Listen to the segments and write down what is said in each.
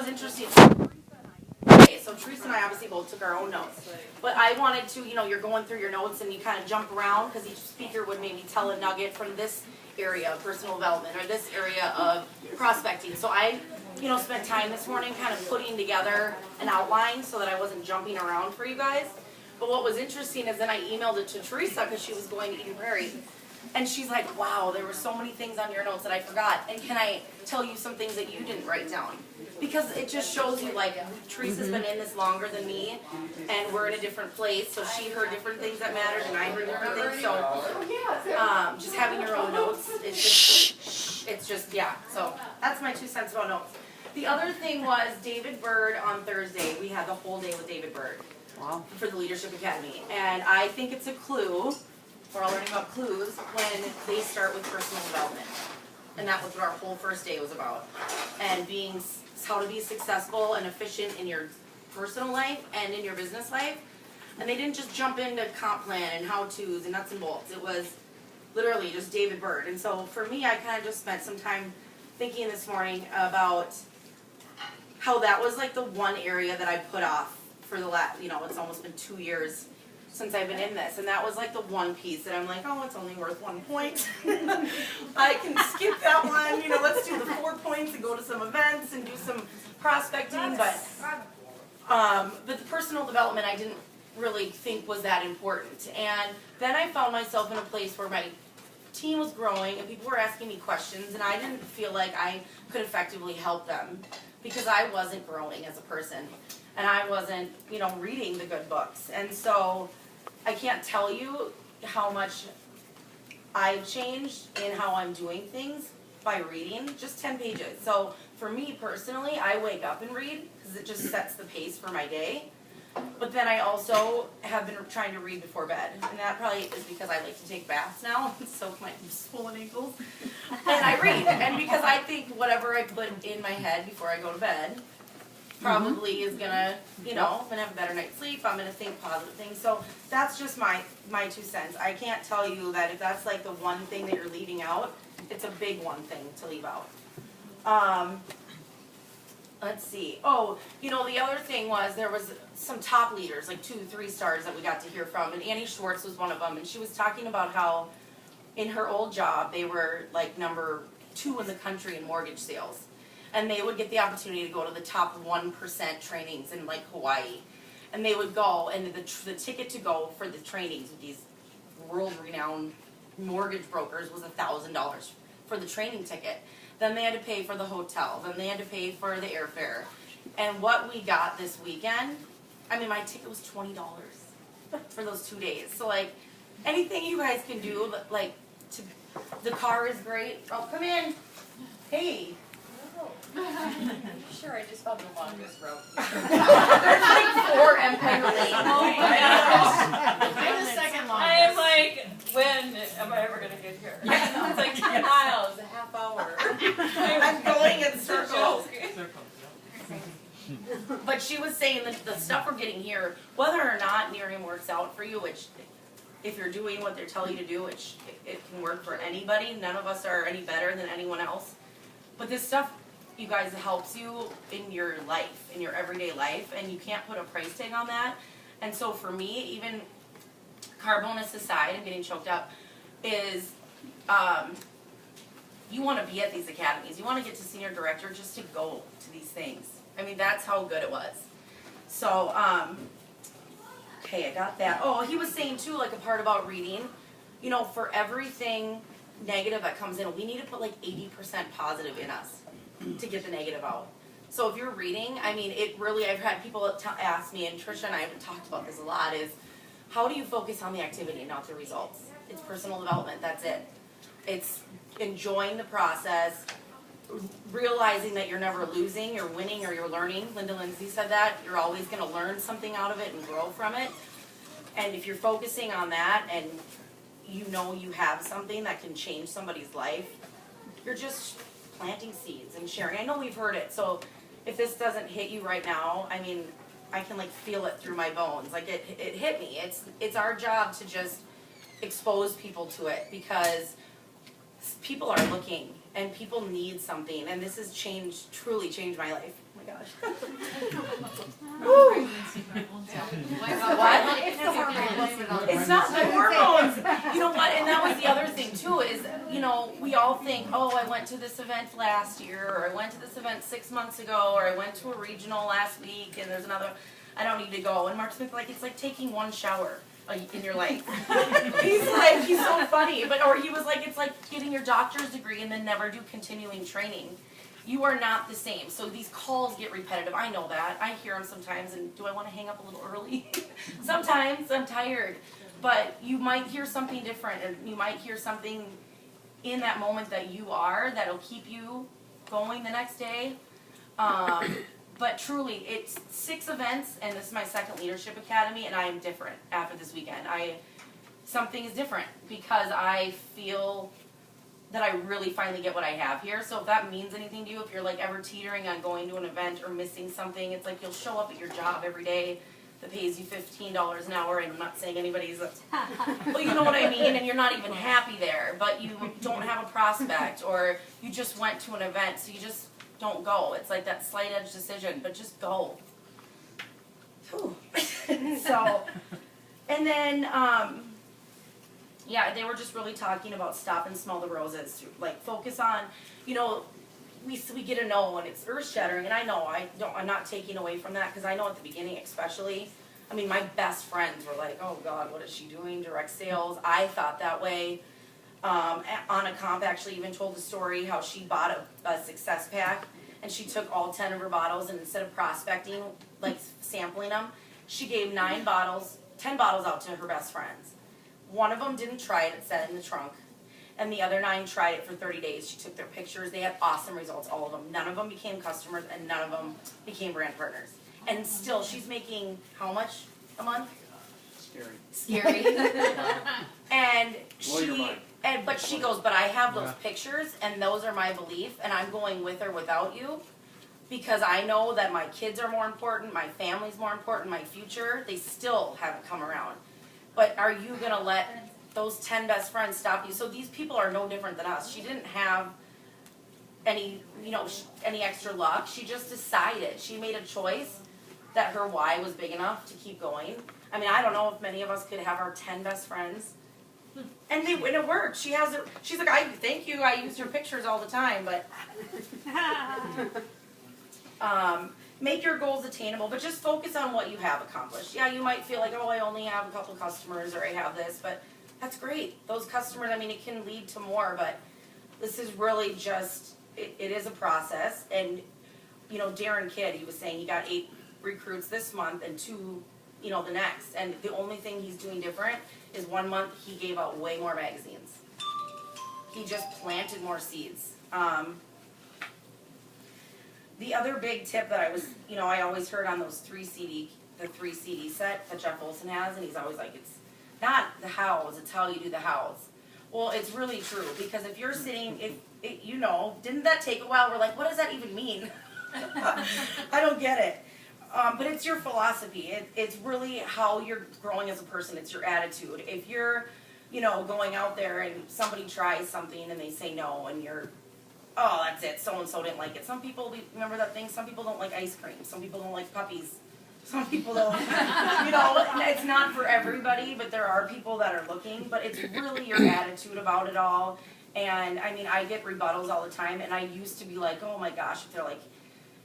was interesting. Okay, so Teresa and I obviously both took our own notes. But I wanted to, you're going through your notes and you kind of jump around because each speaker would maybe tell a nugget from this area of personal development or this area of prospecting. So I, spent time this morning kind of putting together an outline so that I wasn't jumping around for you guys. But what was interesting is then I emailed it to Teresa because she was going to Eden Prairie. And she's like, wow, there were so many things on your notes that I forgot. And can I tell you some things that you didn't write down? Because it just shows you, like, Teresa's been in this longer than me, and we're in a different place. So she heard different things that mattered, and I heard different things. So just having your own notes, it's just, yeah. So that's my 2 cents about notes. The other thing was David Bird on Thursday. We had the whole day with David Bird for the Leadership Academy. And I think it's a clue. We're all learning about clues when they start with personal development. And that was what our whole first day was about. And how to be successful and efficient in your personal life and in your business life. And they didn't just jump into comp plan and how-tos and nuts and bolts. It was literally just David Bird. And so for me, I kind of just spent some time thinking this morning about how that was like the one area that I put off for the last, it's almost been 2 years since I've been in this, and that was like the one piece that I'm like, oh, it's only worth 1 point. I can skip that one, let's do the 4 points and go to some events and do some prospecting, but the personal development I didn't really think was that important. And then I found myself in a place where my team was growing and people were asking me questions, and I didn't feel like I could effectively help them because I wasn't growing as a person. And I wasn't, reading the good books. And so I can't tell you how much I've changed in how I'm doing things by reading just 10 pages. So for me personally, I wake up and read because it just sets the pace for my day. But then I also have been trying to read before bed. And that probably is because I like to take baths now and soak my swollen ankles. And I read. And because I think whatever I put in my head before I go to bed probably is gonna, I'm gonna have a better night's sleep. I'm gonna think positive things. So that's just my 2 cents. I can't tell you that if that's like the one thing that you're leaving out, it's a big one thing to leave out. Let's see. Oh, the other thing was there was some top leaders, like 2, 3 stars that we got to hear from, and Annie Schwartz was one of them, and she was talking about how in her old job they were like number 2 in the country in mortgage sales. And they would get the opportunity to go to the top 1% trainings in like Hawaii. And they would go, and the ticket to go for the trainings with these world-renowned mortgage brokers was $1,000 for the training ticket. Then they had to pay for the hotel. Then they had to pay for the airfare. And what we got this weekend, my ticket was $20 for those 2 days. So like, anything you guys can do, like, the car is great. Oh, come in. Hey. Sure, I just found the longest rope. There's like 4 Empire Lane. Oh my gosh. I'm the second longest. I am like, when am I ever going to get here? It's like 10 miles, a half hour. I'm going in circles. But she was saying that the stuff we're getting here, whether or not Miriam works out for you, which if you're doing what they're telling you to do, which it can work for anybody. None of us are any better than anyone else. But this stuff, you guys, helps you in your life, in your everyday life, and you can't put a price tag on that. And so for me, even car bonus aside, I'm getting choked up, is you want to be at these academies. You want to get to senior director just to go to these things. That's how good it was. So, okay, I got that. Oh, he was saying too, like a part about reading, for everything negative that comes in, we need to put like 80% positive in us to get the negative out. So if you're reading, it really, I've had people ask me, and Trisha and I have talked about this a lot, is how do you focus on the activity, not the results? It's personal development, that's it. It's enjoying the process, realizing that you're never losing, you're winning or you're learning. Linda Lindsay said that. You're always going to learn something out of it and grow from it. And if you're focusing on that and you have something that can change somebody's life, you're just planting seeds and sharing. I know we've heard it, so if this doesn't hit you right now, I can like feel it through my bones. Like it hit me. It's our job to just expose people to it because people are looking and people need something, and this has truly changed my life. gosh. What? It's the hormones. It's not the hormones. You know what? And that was the other thing too. Is we all think, oh, I went to this event last year, or I went to this event 6 months ago, or I went to a regional last week, and there's another. I don't need to go. And Mark Smith, it's like taking one shower in your life. He's so funny. Or he was like, it's like getting your doctor's degree and then never do continuing training. You are not the same. So these calls get repetitive. I know that. I hear them sometimes, and do I want to hang up a little early? Sometimes I'm tired. But you might hear something different, and you might hear something in that moment that'll keep you going the next day. But truly, it's 6 events, and this is my second Leadership Academy, and I am different after this weekend. Something is different because I feel that I really finally get what I have here. So if that means anything to you, if you're like ever teetering on going to an event or missing something, it's like you'll show up at your job every day that pays you $15 an hour, and I'm not saying anybody's, well, you know what I mean, and you're not even happy there, but you don't have a prospect, or you just went to an event, so you just don't go. It's like that slight edge decision, but just go. So, and then, yeah, they were just really talking about stop and smell the roses. Like, focus on, we get a no and it's earth-shattering, and I know I'm not taking away from that, because I know at the beginning especially, my best friends were like, oh God, what is she doing, direct sales? I thought that way. Anna Comp actually even told the story how she bought a success pack, and she took all 10 of her bottles, and instead of prospecting, like sampling them, she gave 10 bottles out to her best friends. One of them didn't try it, it sat in the trunk. And the other 9 tried it for 30 days. She took their pictures. They had awesome results, all of them. None of them became customers, and none of them became brand partners. And still, she's making how much a month? Scary. And but she goes, but I have those pictures, and those are my belief, and I'm going with or without you, because I know that my kids are more important, my family's more important, my future. They still haven't come around. But are you going to let those 10 best friends stop you? So these people are no different than us. She didn't have any extra luck. She just decided. She made a choice that her why was big enough to keep going. I don't know if many of us could have our 10 best friends. And it worked. She's like, thank you. I use her pictures all the time, but make your goals attainable, but just focus on what you have accomplished. Yeah, you might feel like, oh, I only have a couple customers, or I have this, but that's great. Those customers, it can lead to more, but this is really just, it is a process. And, Darren Kidd, he was saying he got 8 recruits this month and 2, the next. And the only thing he's doing different is 1 month he gave out way more magazines. He just planted more seeds. The other big tip that I always heard on those 3 CD set that Jeff Olson has, and he's always like, it's not the hows, it's how you do the hows. Well, it's really true, because if you're sitting, didn't that take a while? We're like, what does that even mean? I don't get it. But it's your philosophy. It's really how you're growing as a person. It's your attitude. If you're, going out there and somebody tries something and they say no, and you're, oh, that's it, so-and-so didn't like it. Some people, remember that thing? Some people don't like ice cream. Some people don't like puppies. Some people don't, it's not for everybody, but there are people that are looking. But it's really your attitude about it all. And, I get rebuttals all the time, and I used to be like, oh my gosh, if they're like,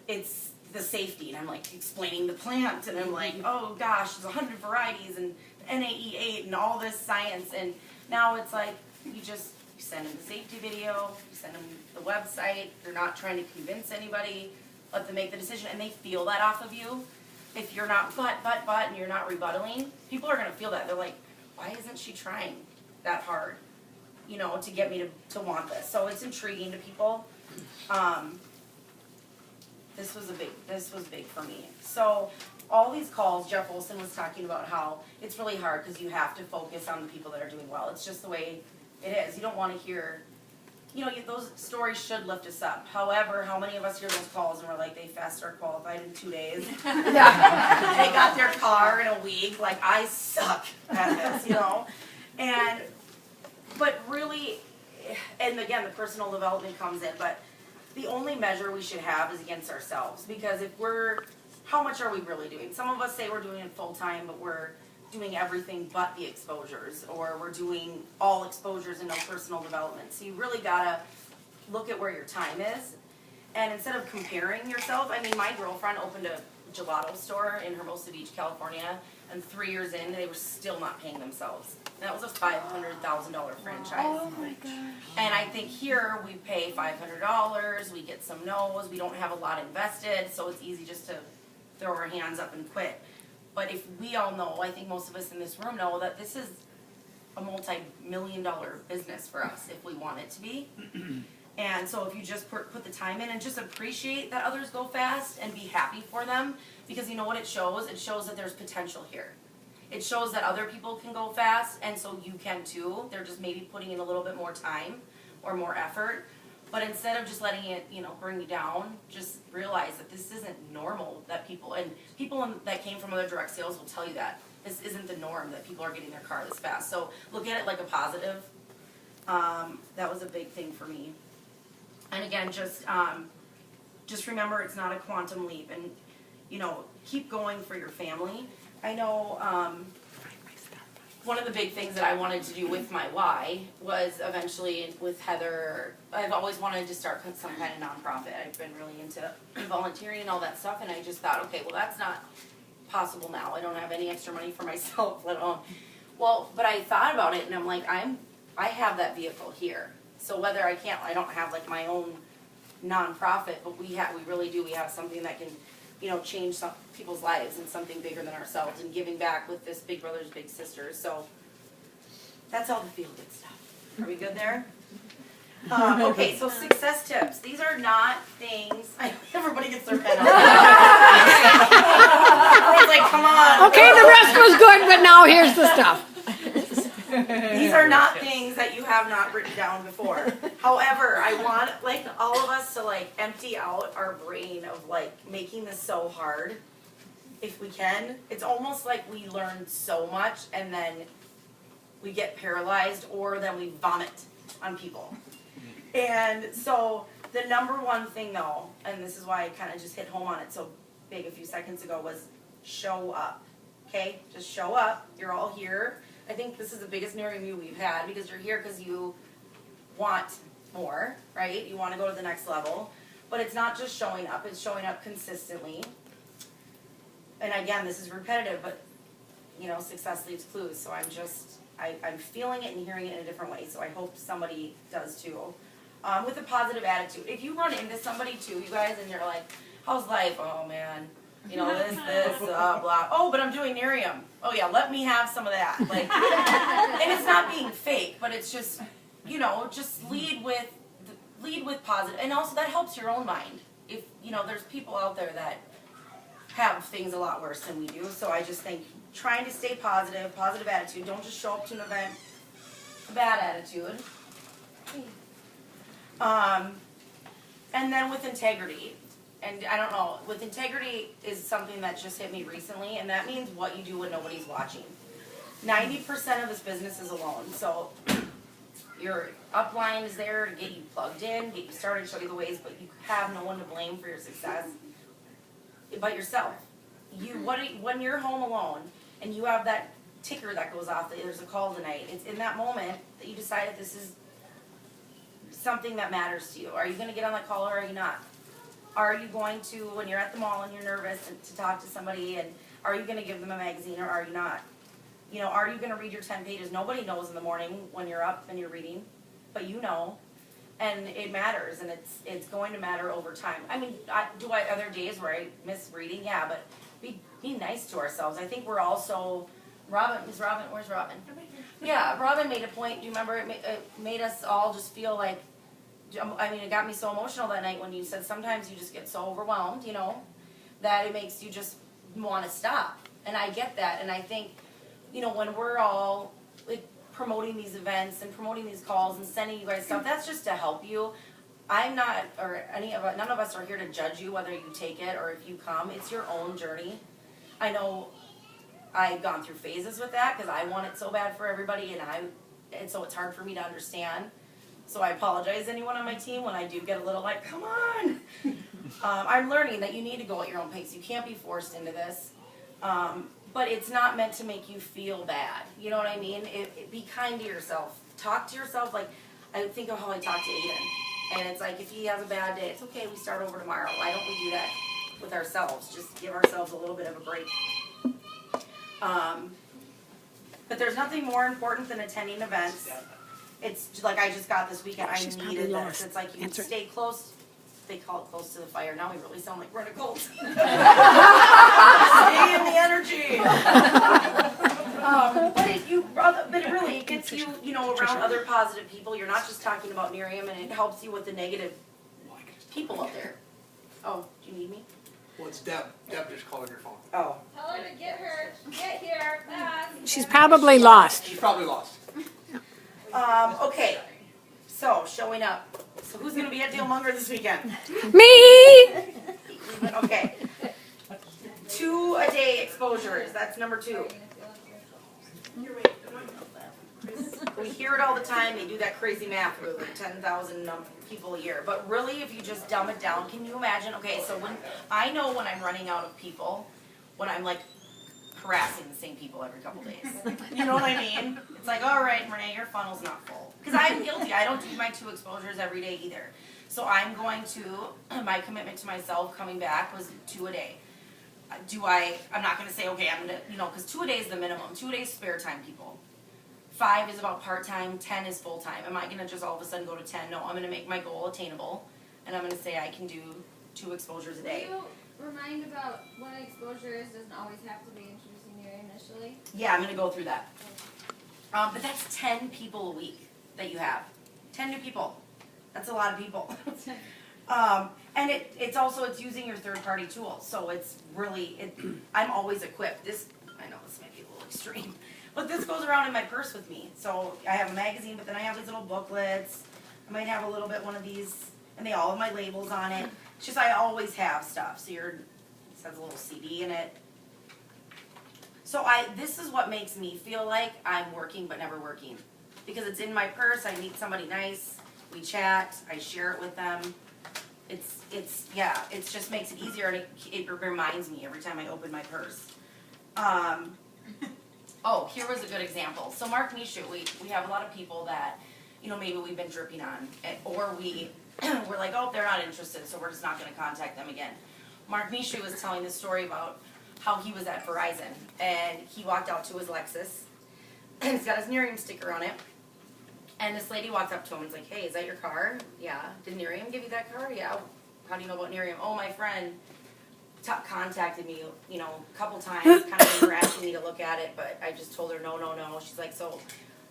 it's the safety, and I'm like explaining the plant, and I'm like, oh gosh, there's 100 varieties, and NAE8, and all this science, and now it's like, you send them the safety video, you send them the website, you're not trying to convince anybody, let them make the decision, and they feel that off of you. If you're not but, and you're not rebuttaling, people are going to feel that. They're like, why isn't she trying that hard, to get me to want this? So it's intriguing to people. This was big for me. So all these calls, Jeff Olson was talking about how it's really hard because you have to focus on the people that are doing well. It's just the way it is. You don't want to hear, those stories should lift us up. However, how many of us hear those calls and we're like, they fast start qualified in 2 days? They got their car in a week. Like, I suck at this, but really, and again, the personal development comes in, but the only measure we should have is against ourselves, because if how much are we really doing? Some of us say we're doing it full time, but we're doing everything but the exposures, or we're doing all exposures and no personal development. So you really gotta look at where your time is, and instead of comparing yourself, I mean, my girlfriend opened a gelato store in Hermosa Beach, California, and 3 years in, they were still not paying themselves. And that was a $500,000 franchise. Oh my gosh. And I think here we pay $500, we get some no's, we don't have a lot invested, so it's easy just to throw our hands up and quit. But if we all know, I think most of us in this room know that this is a multi-million-dollar business for us if we want it to be. And so if you just put the time in and just appreciate that others go fast and be happy for them, because you know what it shows? It shows that there's potential here. It shows that other people can go fast, and so you can too. They're just maybe putting in a little bit more time or more effort. But instead of just letting it, bring you down, just realize that this isn't normal, that people that came from other direct sales will tell you that. This isn't the norm, that people are getting their car this fast. So look at it like a positive. That was a big thing for me. And again, just remember it's not a quantum leap, and keep going for your family. I know one of the big things that I wanted to do with my why was eventually with Heather. I've always wanted to start some kind of nonprofit. I've been really into volunteering and all that stuff, and I just thought, okay, well that's not possible now. I don't have any extra money for myself, let alone. Well, but I thought about it, and I'm like, I have that vehicle here. So whether I don't have like my own nonprofit, but we really do. We have something that can, change some people's lives and something bigger than ourselves, and giving back with this Big Brothers Big Sisters. So that's all the feel good stuff. Are we good there? Okay, so success tips. These are not things. Everybody gets their pen out. Everyone's like, come on. Okay, the rest was good, but now here's the stuff. These are not things that you have not written down before. However, I want all of us to empty out our brain of making this so hard, if we can. It's almost like we learn so much and then we get paralyzed, or then we vomit on people. And so the number one thing though, and this is why I kind of just hit home on it so big a few seconds ago, was show up. Okay, just show up. You're all here. I think this is the biggest interview we've had, because you're here because you want more, right? You want to go to the next level. But it's not just showing up, it's showing up consistently. And again, this is repetitive, but success leaves clues. So I'm feeling it and hearing it in a different way. So I hope somebody does too. With a positive attitude. If you run into somebody too, you guys, and you're like, how's life? Oh man. This, blah. Oh, but I'm doing Nerium. Oh yeah, let me have some of that. And it's not being fake, but it's just, just lead with positive, and also that helps your own mind. If there's people out there that have things a lot worse than we do, so I just think trying to stay positive attitude. Don't just show up to an event, a bad attitude. And then with integrity. And I don't know, with integrity is something that just hit me recently, and that means what you do when nobody's watching. 90% of this business is alone, so your upline is there to get you plugged in, get you started, show you the ways, but you have no one to blame for your success but yourself. When you're home alone and you have that ticker that goes off, that there's a call tonight, it's in that moment that you decide that this is something that matters to you. Are you going to get on that call or are you not? Are you going to, when you're at the mall and you're nervous to talk to somebody, and are you going to give them a magazine or are you not? Are you going to read your 10 pages? Nobody knows in the morning when you're up and you're reading, but you know. And it matters, and it's going to matter over time. I mean, do I other days where I miss reading? Yeah, but be nice to ourselves. I think we're also, where's Robin? Yeah, Robin made a point. Do you remember it made us all just feel like, it got me so emotional that night when you said sometimes you just get so overwhelmed, that it makes you just want to stop. And I get that. And I think, when we're all promoting these events and promoting these calls and sending you guys stuff, that's just to help you. I'm not, or none of us are here to judge you whether you take it or if you come. It's your own journey. I know I've gone through phases with that because I want it so bad for everybody, and so it's hard for me to understand. So I apologize to anyone on my team when I do get a little like, come on. I'm learning that you need to go at your own pace. You can't be forced into this. But it's not meant to make you feel bad. You know what I mean? Be kind to yourself. Talk to yourself like, I think of how I talk to Aiden. And it's like, if he has a bad day, it's okay, we start over tomorrow. Why don't we do that with ourselves? Just give ourselves a little bit of a break. But there's nothing more important than attending events. It's like I just got this weekend. I needed this. It's like you stay close. They call it close to the fire. Now we really sound like we're in a cult. Stay in the energy. But it really gets you, around other positive people. You're not just talking about Miriam, and it helps you with the negative people out there. Oh, do you need me? Well, it's Deb. Deb just called on your phone. Oh. Tell her to get here, fast. She's probably lost. She's probably lost. Okay. So, showing up. So who's going to be at Dale Munger this weekend? Me! Okay. 2-a-day exposures. That's number 2. We hear it all the time. They do that crazy math with like 10,000 people a year. But really, if you just dumb it down, can you imagine? Okay, so when I'm running out of people, when I'm like harassing the same people every couple days. You know what I mean? It's like, all right, Rene, your funnel's not full. Because I'm guilty. I don't do my 2 exposures every day either. So I'm going to, my commitment to myself coming back was 2 a day. I'm not going to say, okay, I'm going to, because 2 a day is the minimum. 2 a day is spare time, people. 5 is about part-time, 10 is full-time. Am I going to just all of a sudden go to 10? No, I'm going to make my goal attainable, and I'm going to say I can do 2 exposures a day. Will you remind about what an exposure is? Doesn't always have to be introducing you initially. Yeah, I'm going to go through that. But that's 10 people a week that you have. 10 new people. That's a lot of people. And it's using your third-party tools. So it's really, I'm always equipped. I know this might be a little extreme, but this goes around in my purse with me. So I have a magazine, but then I have these little booklets. I might have a little bit one of these, and they all have my labels on it. It's just I always have stuff. So it has a little CD in it. So this is what makes me feel like I'm working but never working. Because it's in my purse, I meet somebody nice, we chat, I share it with them. It just makes it easier, and it reminds me every time I open my purse. Here was a good example. So Mark Mishu, we have a lot of people that, maybe we've been dripping on, or we're like, oh, they're not interested, so we're just not going to contact them again. Mark Mishu was telling this story about how he was at Verizon, and he walked out to his Lexus, and it's got his Miriam sticker on it. And this lady walked up to him and was like, hey, is that your car? Yeah. Did Miriam give you that car? Yeah. How do you know about Miriam? Oh, my friend contacted me, a couple times, kind of were asking me to look at it, but I just told her no. She's like, so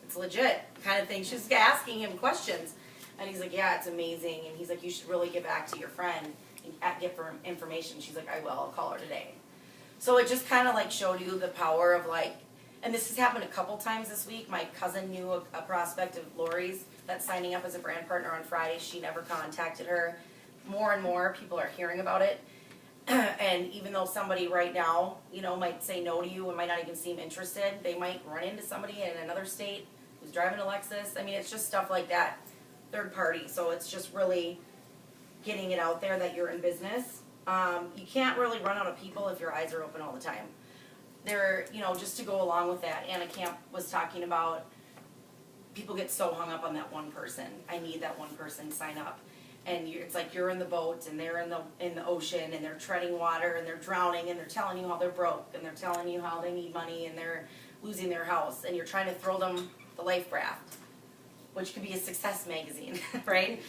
it's legit kind of thing. She's asking him questions. And he's like, yeah, it's amazing. And he's like, you should really get back to your friend and get her information. She's like, I will. I'll call her today. So it just kind of like showed you the power of like, and this has happened a couple times this week. My cousin knew a prospect of Lori's that's signing up as a brand partner on Friday. She never contacted her. More and more people are hearing about it. And even though somebody right now, might say no to you and might not even seem interested, they might run into somebody in another state who's driving a Lexus. I mean, it's just stuff like that, third party. So it's just really getting it out there that you're in business. You can't really run out of people if your eyes are open all the time. Just to go along with that, Anna Camp was talking about people get so hung up on that one person. I need that one person, sign up. And it's like you're in the boat and they're in the ocean and they're treading water and they're drowning and they're telling you how they're broke and they're telling you how they need money and they're losing their house and you're trying to throw them the life raft, which could be a success magazine, right?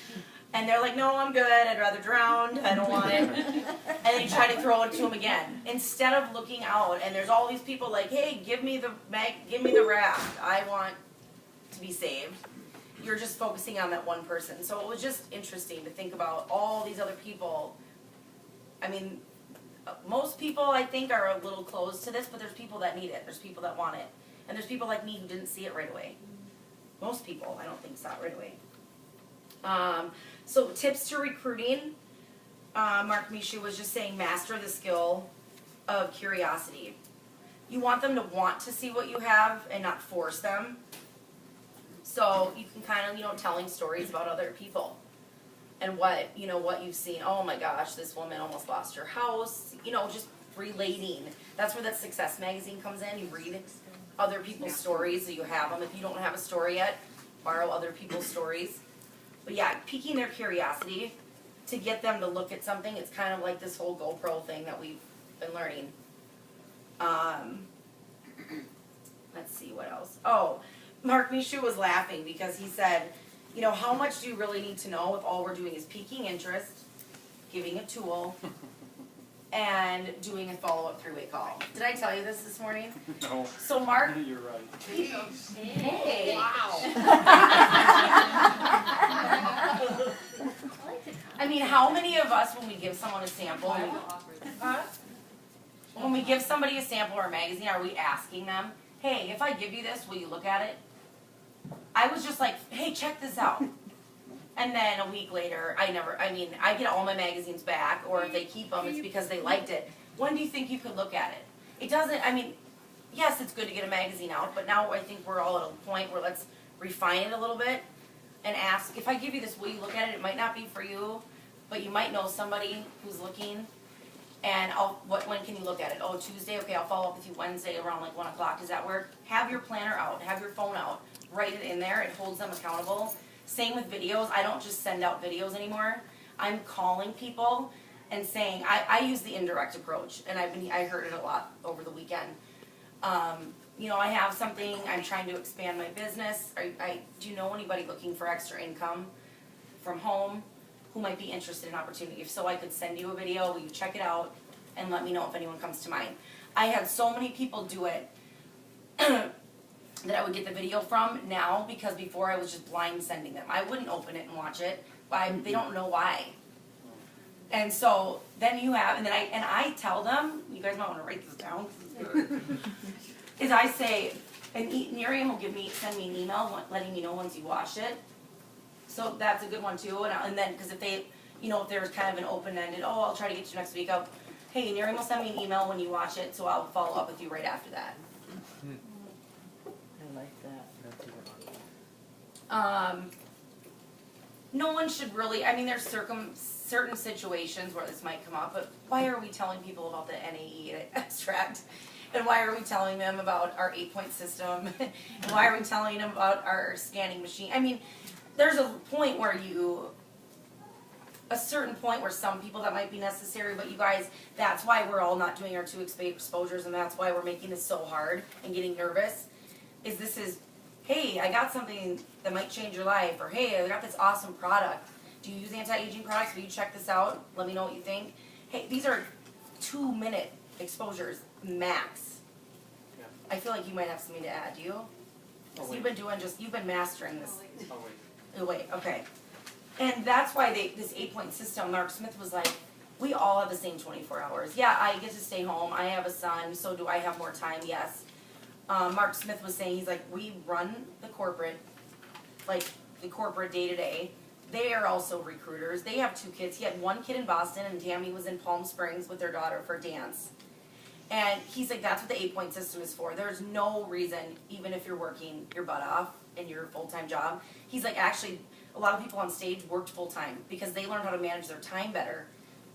And they're like, no, I'm good, I'd rather drown, I don't want it. And then you try to throw it to them again. Instead of looking out, and there's all these people like, hey, give me the raft, I want to be saved. You're just focusing on that one person. So it was just interesting to think about all these other people. I mean, most people I think are a little closed to this, but there's people that need it. There's people that want it. And there's people like me who didn't see it right away. Most people, I don't think, saw it right away. So tips to recruiting, Mark Mishu was just saying master the skill of curiosity. You want them to want to see what you have and not force them. So you can kind of, telling stories about other people and what you've seen. Oh my gosh, this woman almost lost her house. Just relating. That's where that Success magazine comes in. You read other people's stories, so you have them. If you don't have a story yet, borrow other people's stories. But yeah, piquing their curiosity to get them to look at something. It's kind of like this whole GoPro thing that we've been learning. Let's see what else. Oh, Mark Mishu was laughing because he said, how much do you really need to know if all we're doing is piquing interest, giving a tool, and doing a follow-up three-way call. Did I tell you this morning? No. So Mark, You're right. hey. Wow. I mean, how many of us, when we give someone a sample, when we give somebody a sample or a magazine, are we asking them, hey, if I give you this, will you look at it? I was just like, hey, check this out. And then a week later, I get all my magazines back, or if they keep them, it's because they liked it. When do you think you could look at it? It doesn't, yes, it's good to get a magazine out, but now I think we're all at a point where let's refine it a little bit and ask, if I give you this, will you look at it? It might not be for you, but you might know somebody who's looking. And when can you look at it? Oh, Tuesday? Okay, I'll follow up with you Wednesday around like 1 o'clock. Does that work? Have your planner out. Have your phone out. Write it in there. It holds them accountable. Same with videos. I don't just send out videos anymore. I'm calling people and saying, I use the indirect approach, and I heard it a lot over the weekend. I have something, I'm trying to expand my business. Do you know anybody looking for extra income from home who might be interested in opportunity? If so, I could send you a video, will you check it out, and let me know if anyone comes to mind. I had so many people do it that I would get the video from now, because before I was just blind sending them. I wouldn't open it and watch it, but they don't know why. And so then I tell them, you guys might want to write this down, is I say, and Miriam will send me an email letting me know once you watched it. So that's a good one too. And then, because if they, if there's kind of an open-ended, I'll try to get you next week, hey, Miriam will send me an email when you watch it, so I'll follow up with you right after that. I like that. No one should really, there's certain situations where this might come up, but why are we telling people about the NAE abstract? And why are we telling them about our 8-point system? And why are we telling them about our scanning machine? There's a point where some people that might be necessary, but you guys, that's why we're all not doing our 2 exposures, and that's why we're making this so hard and getting nervous, hey, I got something that might change your life, or hey, I got this awesome product. Do you use anti-aging products? Will you check this out? Let me know what you think. Hey, these are 2-minute exposures max. Yeah. I feel like you might have something to add. Do you? Oh, So you've been mastering this. Oh, wait. Oh, wait, okay. And that's why this 8-point system, Mark Smith was like, we all have the same 24 hours. Yeah, I get to stay home. I have a son, so do I have more time? Yes. Mark Smith was saying, he's like, we run the corporate day-to-day. They are also recruiters. They have 2 kids. He had 1 kid in Boston, and Tammy was in Palm Springs with their daughter for dance. And he's like, that's what the 8-point system is for. There's no reason, even if you're working your butt off in your full-time job. He's like, actually, a lot of people on stage worked full-time because they learned how to manage their time better.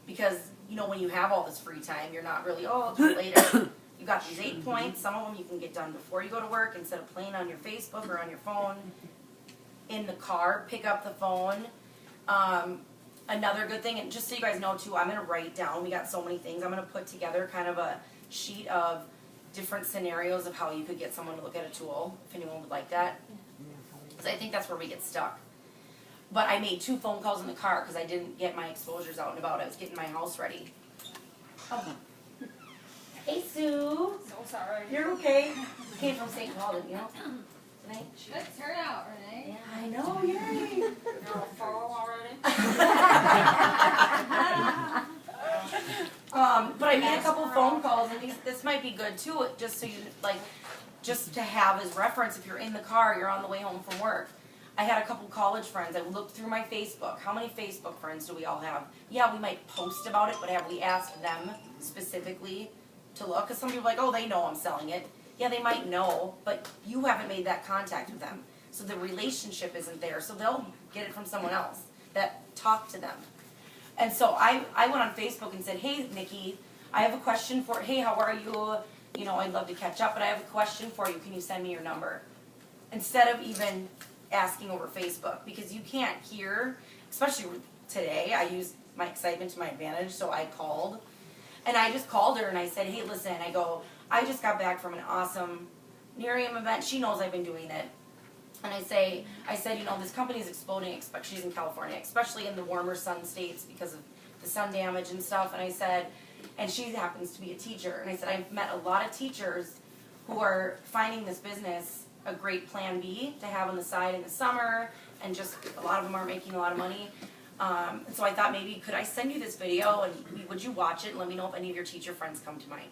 Because, when you have all this free time, you're not really, I'll do it later. You got these 8 points. Some of them you can get done before you go to work instead of playing on your Facebook or on your phone. In the car, pick up the phone. Another good thing, and just so you guys know too, I'm going to write down, we got so many things, I'm going to put together kind of a sheet of different scenarios of how you could get someone to look at a tool, if anyone would like that. Because I think that's where we get stuck. But I made 2 phone calls in the car because I didn't get my exposures out and about. I was getting my house ready. Oh. Hey, Sue. So sorry. You're okay. Came from St. Paul, didn't you? Tonight? Good turnout, Renee. Yeah, I know, yay. You're all fall already? But I made a couple phone calls, and this might be good too, just so you, just to have as reference if you're in the car, you're on the way home from work. I had a couple college friends. I looked through my Facebook. How many Facebook friends do we all have? Yeah, we might post about it, but have we asked them specifically to look? Because some people are like, oh, they know I'm selling it. Yeah, they might know, but you haven't made that contact with them. So the relationship isn't there. So they'll get it from someone else that talked to them. And so I went on Facebook and said, hey, Nikki, I have a question for, hey, how are you? You know, I'd love to catch up, but I have a question for you. Can you send me your number? Instead of even asking over Facebook, because you can't hear, especially today, I use my excitement to my advantage, so I called. And I just called her and I said, hey, listen, I go, I just got back from an awesome Miriam event. She knows I've been doing it. And I said, you know, this company is exploding, she's in California, especially in the warmer sun states because of the sun damage and stuff. And I said, and she happens to be a teacher. And I said, I've met a lot of teachers who are finding this business a great plan B to have on the side in the summer, and just a lot of them are making a lot of money. And so I thought, maybe could I send you this video and would you watch it and let me know if any of your teacher friends come to mind?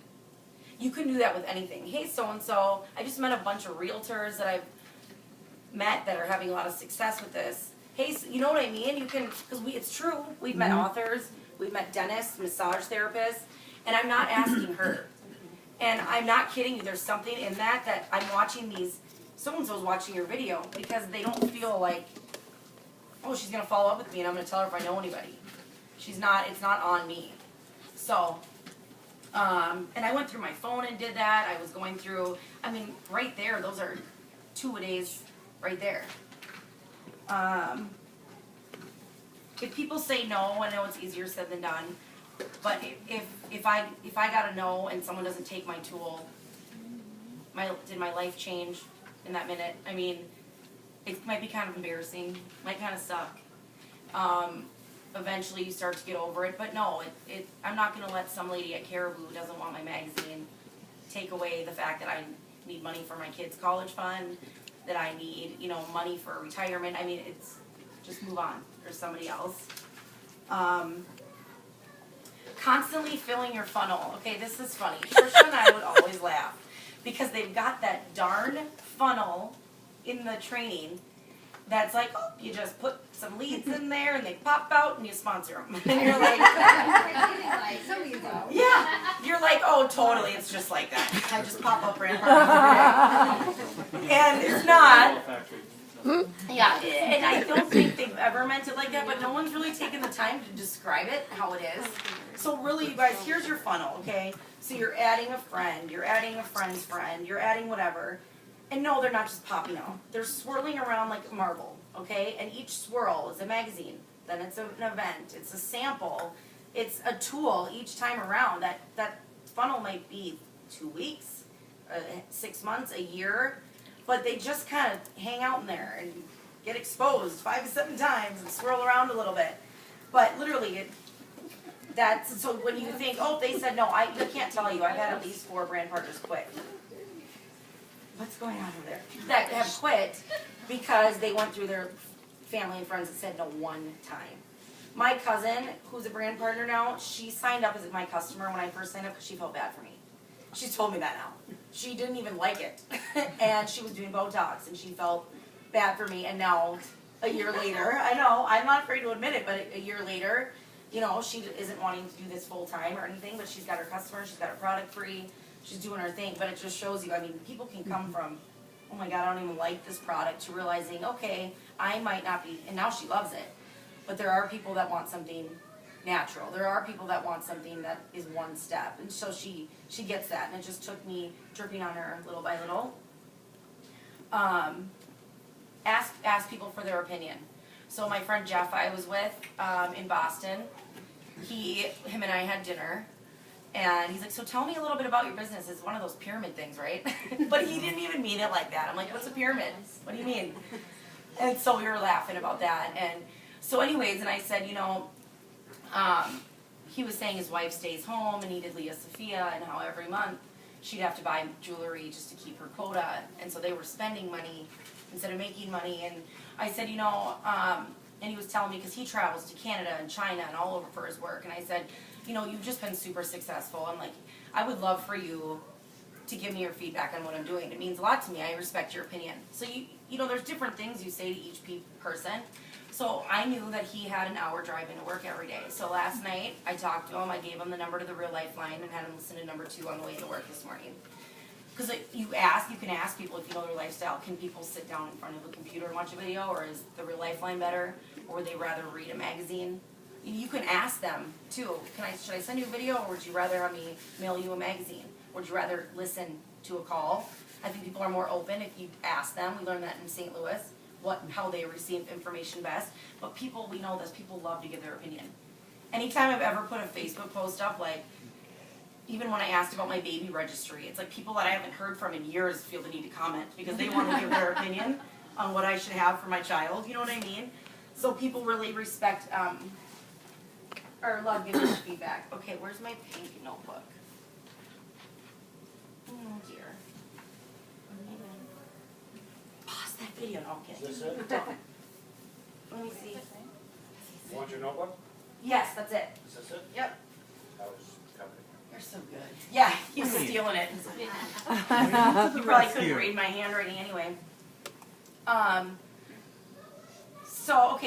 You can do that with anything. Hey, so-and-so, I just met a bunch of realtors that I've met that are having a lot of success with this. Hey, so, you know what I mean? You can, because it's true. We've met authors, we've met dentists, massage therapists, and I'm not asking her. And I'm not kidding you, there's something in that I'm watching these, so-and-so's watching your video because they don't feel like, oh, she's gonna follow up with me and I'm gonna tell her if I know anybody. She's not, it's not on me. So, and I went through my phone and did that. I was going through, I mean, right there, those are 2-a-days right there. If people say no, I know it's easier said than done. But if I got a no and someone doesn't take my tool, did my life change in that minute? I mean, it might be kind of embarrassing, might kind of suck. Eventually you start to get over it, but no, I'm not going to let some lady at Caribou who doesn't want my magazine take away the fact that I need money for my kids' college fund, that I need, you know, money for retirement. I mean, it's, just move on. There's somebody else. Constantly filling your funnel. Okay, this is funny. Trisha and I would always laugh because they've got that darn funnel in the training that's like, oh, you just put some leads in there and they pop out and you sponsor them. And you're like, yeah, you're like, oh, totally, it's just like that. I just pop up brand partners every day. And it's not. Yeah, and I don't think they've ever meant it like that, but no one's really taken the time to describe it, how it is. So really, you guys, here's your funnel, okay? So you're adding a friend, you're adding a friend's friend, you're adding whatever. And no, they're not just popping out. They're swirling around like a marble, okay? And each swirl is a magazine. Then it's an event. It's a sample. It's a tool each time around. That funnel might be 2 weeks, 6 months, a year. But they just kind of hang out in there and get exposed 5 to 7 times and swirl around a little bit. But literally, that's, so when you think, oh, they said no, I can't tell you. I've had at least 4 brand partners quit. What's going on over there? That have quit because they went through their family and friends that said no one time. My cousin, who's a brand partner now, she signed up as my customer when I first signed up because she felt bad for me. She's told me that now. She didn't even like it. And she was doing Botox and she felt bad for me. And now, a year later, I know, I'm not afraid to admit it, but a year later, you know, she isn't wanting to do this full time or anything, but she's got her customers, she's got her product free. She's doing her thing, but it just shows you, I mean, people can come from, oh my God, I don't even like this product, to realizing, okay, I might not be, and now she loves it. But there are people that want something natural. There are people that want something that is one step. And so she gets that, and it just took me dripping on her little by little. Ask people for their opinion. So my friend Jeff I was with in Boston, him and I had dinner. And he's like, so tell me a little bit about your business. It's one of those pyramid things, right? But he didn't even mean it like that. I'm like, what's a pyramid? What do you mean? And so we were laughing about that. And so anyways, and I said, you know, he was saying his wife stays home and he did Leah Sophia and how every month she'd have to buy jewelry just to keep her quota. And so they were spending money instead of making money. And I said, you know, and he was telling me, because he travels to Canada and China and all over for his work. And I said, you know, you've just been super successful. I'm like, I would love for you to give me your feedback on what I'm doing. It means a lot to me. I respect your opinion. So, you know, there's different things you say to each person. So I knew that he had an hour drive into work every day. So last night, I talked to him. I gave him the number to the Real Life line and had him listen to number 2 on the way to work this morning. because you can ask people if you know their lifestyle. Can people sit down in front of a computer and watch a video, or is the real lifeline better, or would they rather read a magazine? You can ask them too. Should I send you a video, or would you rather have me mail you a magazine? Would you rather listen to a call? I think people are more open if you ask them. We learned that in St. Louis, how they receive information best. But people, we know this, people love to give their opinion. Anytime I've ever put a Facebook post up, like, even when I asked about my baby registry, it's like people that I haven't heard from in years feel the need to comment because they want to give their opinion on what I should have for my child, you know what I mean? So people really respect, or love giving feedback. Okay, where's my pink notebook? Oh dear. Pause that video, no, I'm kidding. Is this it? Don't. Let me see. You want your notebook? Yes, that's it. Is this it? Yep. That was covered. You're so good. Yeah, he was stealing it. You probably couldn't read my handwriting anyway. So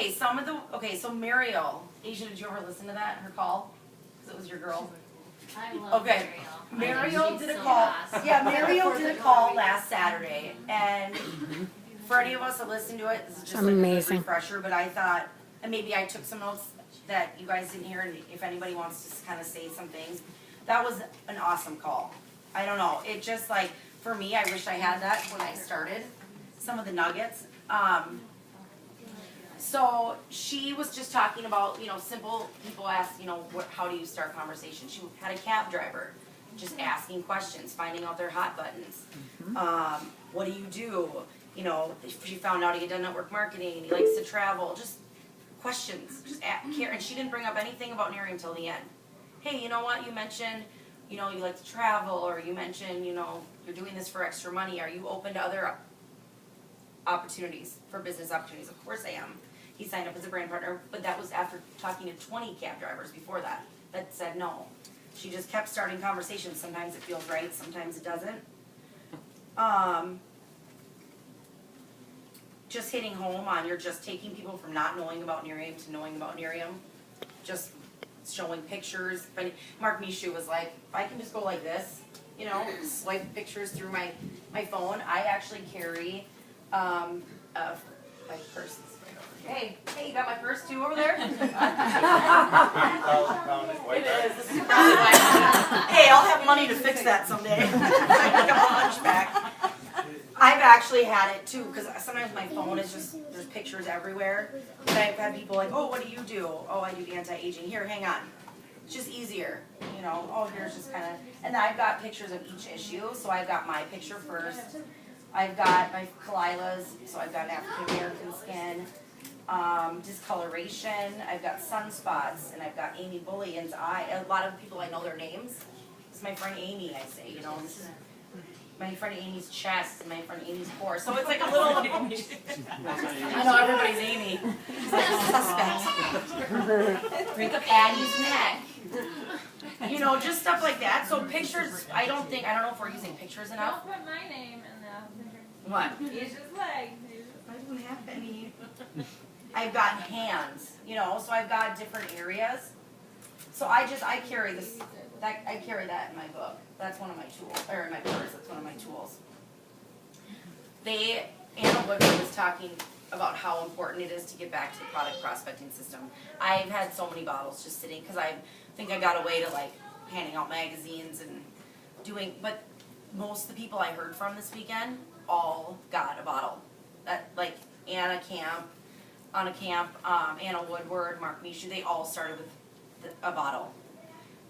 Mariel, Asia, did you ever listen to that, her call? Because it was your girl. I love Okay. Mariel. Mariel did a call. Yeah, Mariel did a call last Saturday, and for any of us that listened to it, this is just like a good Amazing. refresher. But I thought, and maybe I took some notes that you guys didn't hear, and if anybody wants to kind of say some things, that was an awesome call. I don't know, it just like for me, I wish I had that when I started. Some of the nuggets. So she was just talking about, simple, people ask, how do you start conversation? She had a cab driver just asking questions, finding out their hot buttons. What do you do? She found out he had done network marketing, he likes to travel, just questions, just care. And she didn't bring up anything about Neri until the end. Hey, you know what, you mentioned, you like to travel, or you mentioned, you're doing this for extra money. Are you open to other opportunities, for business opportunities? Of course I am. He signed up as a brand partner, but that was after talking to 20 cab drivers before that said no. She just kept starting conversations. Sometimes it feels right, sometimes it doesn't. Just hitting home on, you're just taking people from not knowing about Nerium to knowing about Nerium. Just showing pictures. But Mark Mishu was like, if I can just go like this, swipe pictures through my phone. I actually carry my purse. Hey, you got my purse too over there? 3,000 pound white bag. It is. This is probably why. Hey, I'll have money to fix that someday. Like a hunchback. I've actually had it too, because sometimes my phone is just, there's pictures everywhere. And I've had people like, oh, what do you do? Oh, I do anti-aging. Here, hang on. It's just easier, oh, here's just kind of, and then I've got pictures of each issue, so I've got my picture first. I've got my Kalilah's, so I've got African American skin, discoloration, I've got sunspots, and I've got Amy Bullion's eye. A lot of people, I know their names. This is my friend Amy, I say, this is my friend Amy's chest, and my friend Amy's core. So it's like a little, I know everybody's Amy. It's like a suspect. Break up Addie's neck. Just stuff like that. So pictures, I don't know if we're using pictures enough. Don't put my name in the picture. What? It's just like, I don't have any. I've got hands, so I've got different areas. So I carry this, I carry that in my book. That's one of my tools, or in my purse, that's one of my tools. Anna Woodward was talking about how important it is to get back to the product prospecting system. I've had so many bottles just sitting, because I think I got away to handing out magazines and but most of the people I heard from this weekend all got a bottle. Anna Camp, Anna Woodward, Mark Mishu, they all started with a bottle.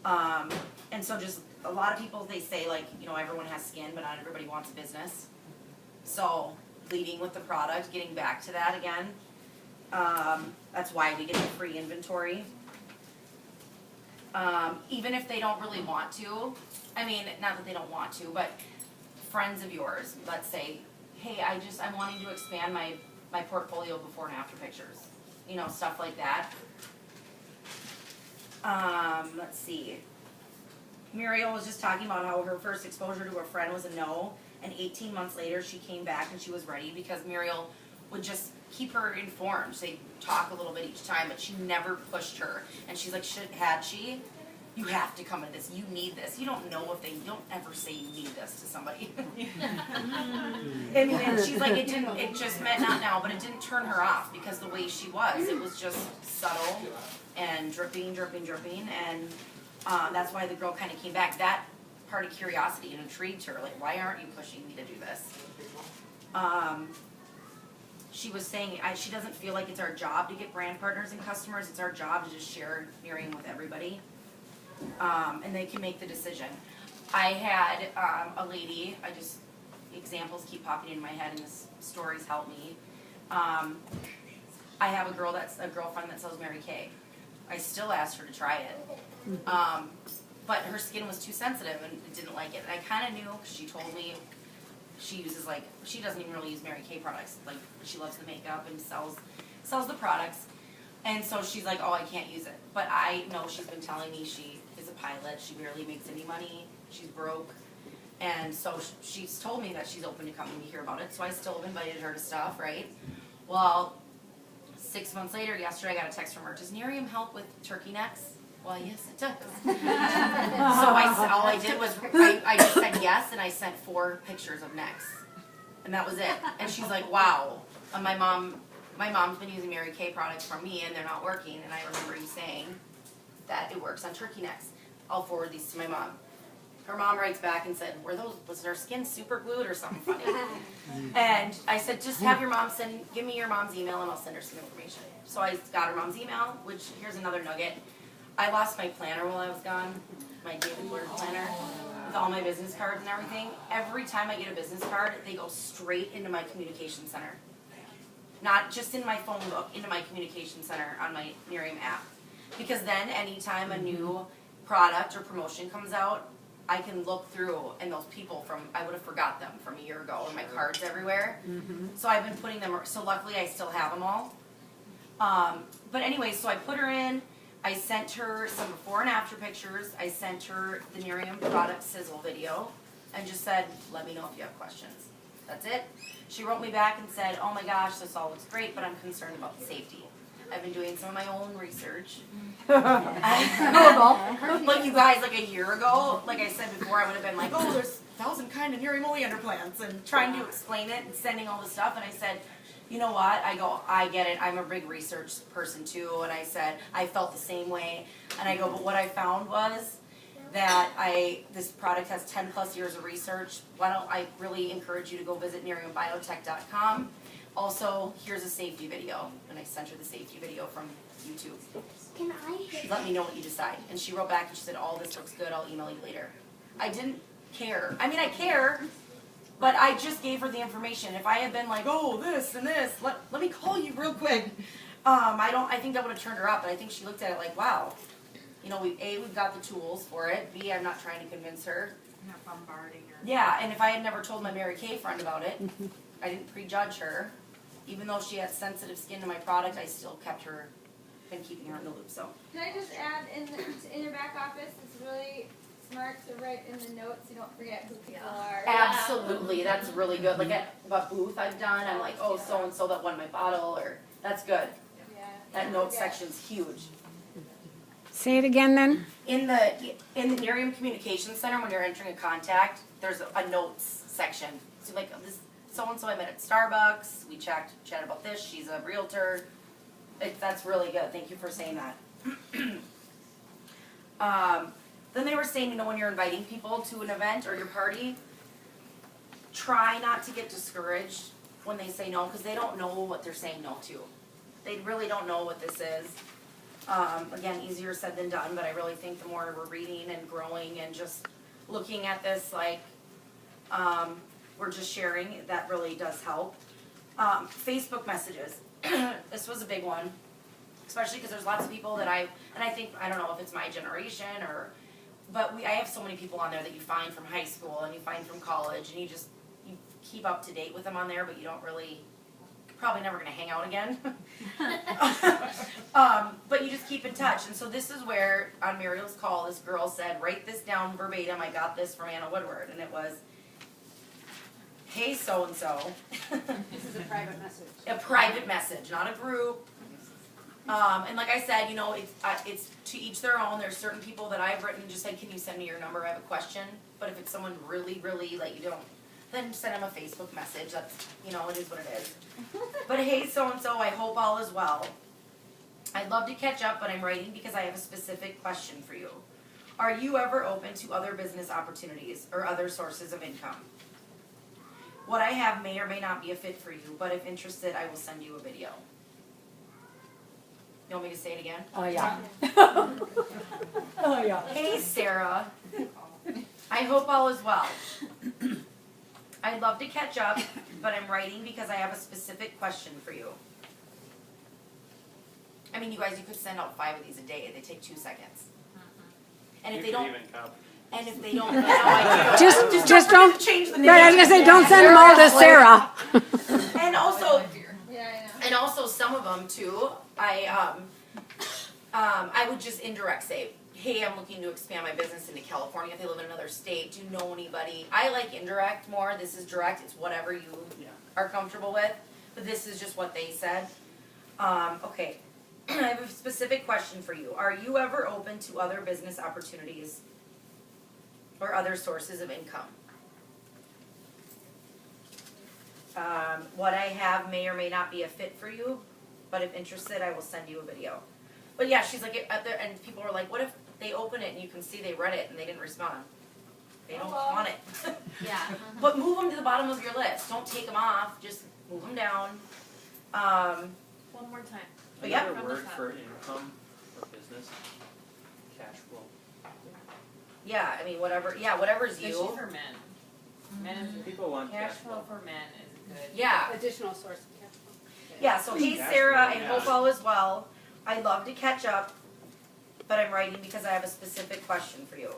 And so just a lot of people, they say everyone has skin, but not everybody wants a business. So leading with the product, getting back to that again. That's why we get the free inventory. Even if they don't really want to, not that they don't want to, but friends of yours, let's say, hey, I'm wanting to expand my portfolio before and after pictures. Stuff like that. Let's see. Muriel was just talking about how her first exposure to a friend was a no, and 18 months later she came back and she was ready, because Muriel would just keep her informed. They'd talk a little bit each time, but she never pushed her. And she's like, had she, you have to come to this, you need this. You don't know if you don't ever say you need this to somebody. And she's like, it just meant not now, but it didn't turn her off because the way she was, it was just subtle and dripping, and that's why the girl kind of came back. That part of curiosity and intrigued her, like, why aren't you pushing me to do this? She was saying she doesn't feel like it's our job to get brand partners and customers. It's our job to just share Miriam with everybody. And they can make the decision. I had a lady, examples keep popping in my head and this stories help me. I have a girlfriend that sells Mary Kay. I still asked her to try it. But her skin was too sensitive and didn't like it. And I kind of knew, because she told me she uses she doesn't even really use Mary Kay products. Like, she loves the makeup and sells the products. And so she's like, oh, I can't use it. But I know she's been telling me she is a pilot. She barely makes any money. She's broke. And so she's told me that she's open to coming to hear about it. So I still have invited her to stuff, right? Well, 6 months later, yesterday, I got a text from her. Does Miriam help with turkey necks? Well, yes, it does. So all I did was, I just said yes, and I sent 4 pictures of necks. And that was it. And she's like, wow. And my mom's been using Mary Kay products from me, and they're not working. And I remember you saying that it works on turkey necks. I'll forward these to my mom. Her mom writes back and said, was her skin super glued or something funny? And I said, just have your mom give me your mom's email, and I'll send her some information. So I got her mom's email, which, here's another nugget. I lost my planner while I was gone, my David Word planner, with all my business cards and everything. Every time I get a business card, they go straight into my communication center. Not just in my phone book, into my communication center on my Miriam app. Because then anytime a new product or promotion comes out, I can look through, and those people I would have forgot them from a year ago, and my cards everywhere. So I've been putting them, so luckily I still have them all. But anyway, so I put her in. I sent her some before and after pictures. I sent her the Miriam product sizzle video and just said, let me know if you have questions. That's it. She wrote me back and said, oh my gosh, this all looks great, but I'm concerned about the safety. I've been doing some of my own research. But you guys, like a year ago, like I said before, I would have been like, oh, there's 1,000 kind of Miriam oleander plants, and trying to explain it and sending all the stuff. And I said, you know what? I go, I get it. I'm a big research person too. And I said, I felt the same way. And I go, but what I found was that this product has 10 plus years of research. Why don't I really encourage you to go visit miriambiotech.com. Also, here's a safety video. And I sent her the safety video from YouTube. Can I hit Let me know what you decide. And she wrote back and she said, all this looks good. I'll email you later. I didn't care. I mean, I care. But I just gave her the information. If I had been like, oh, this and this, let me call you real quick. I think that would have turned her up. But I think she looked at it like, wow, you know, we've got the tools for it. B, I'm not trying to convince her. I'm not bombarding her. Yeah, and if I had never told my Mary Kay friend about it, I didn't prejudge her. Even though she had sensitive skin to my product, I still been keeping her in the loop. So. Can I just add in your back office? It's really smart to write in the notes. You don't forget who people are. Absolutely, that's really good. Like at what booth I've done, I'm like, oh, so and so that won my bottle, or that's good. Yeah. That note section's huge. Say it again then. In the Miriam Communication Center, when you're entering a contact, there's a notes section. So like this so and so I met at Starbucks. We chatted about this. She's a realtor. That's really good. Thank you for saying that. Then they were saying, you know, when you're inviting people to an event or your party, try not to get discouraged when they say no, because they don't know what they're saying no to. They really don't know what this is. Again, easier said than done, but I really think the more we're reading and growing and just looking at this like we're just sharing, that really does help. Facebook messages. This was a big one, especially because there's lots of people that I don't know if it's my generation but I have so many people on there that you find from high school and you find from college, and you keep up to date with them on there, but you don't really, probably never going to hang out again. But you just keep in touch. And so this is where, on Muriel's call, this girl said, write this down verbatim. I got this from Anna Woodward. And it was, hey, so-and-so. This is a private message. A private message, not a group. And like I said, it's to each their own. There's certain people that I've written and just said, can you send me your number? I have a question. But if it's someone really, really, like you don't, then send them a Facebook message. That's, it is what it is. But hey, so-and-so, I hope all is well. I'd love to catch up, but I'm writing because I have a specific question for you. Are you ever open to other business opportunities or other sources of income? What I have may or may not be a fit for you, but if interested, I will send you a video. You want me to say it again? Oh, yeah. Oh, yeah. Hey, Sarah. I hope all is well. I'd love to catch up, but I'm writing because I have a specific question for you. I mean, you guys, you could send out 5 of these a day. They take 2 seconds. And if they don't, no, I do. Just don't. Change the name. Right, I was gonna say, don't send them all to Sarah. And also, Yeah, I know. and also some of them too. I would just indirect say, hey, I'm looking to expand my business into California. If they live in another state, do you know anybody? I like indirect more. This is direct. It's whatever you are comfortable with. But this is just what they said. Okay. I have a specific question for you. Are you ever open to other business opportunities or other sources of income? What I have may or may not be a fit for you, but if interested, I will send you a video. But yeah, she's like, and people are like, what if they open it and you can see they read it and they didn't respond? They don't want it. Yeah. But move them to the bottom of your list. Don't take them off. Just move them down. One more time. But yeah. Another word for income or business, cash flow. Yeah, I mean, whatever. Yeah, whatever's Especially you. for men. Men is People want cash flow for men is good. Yeah. Additional source of cash flow. Yeah, so hey Cash Sarah, I flow, yeah. hope all is well. I'd love to catch up, but I'm writing because I have a specific question for you.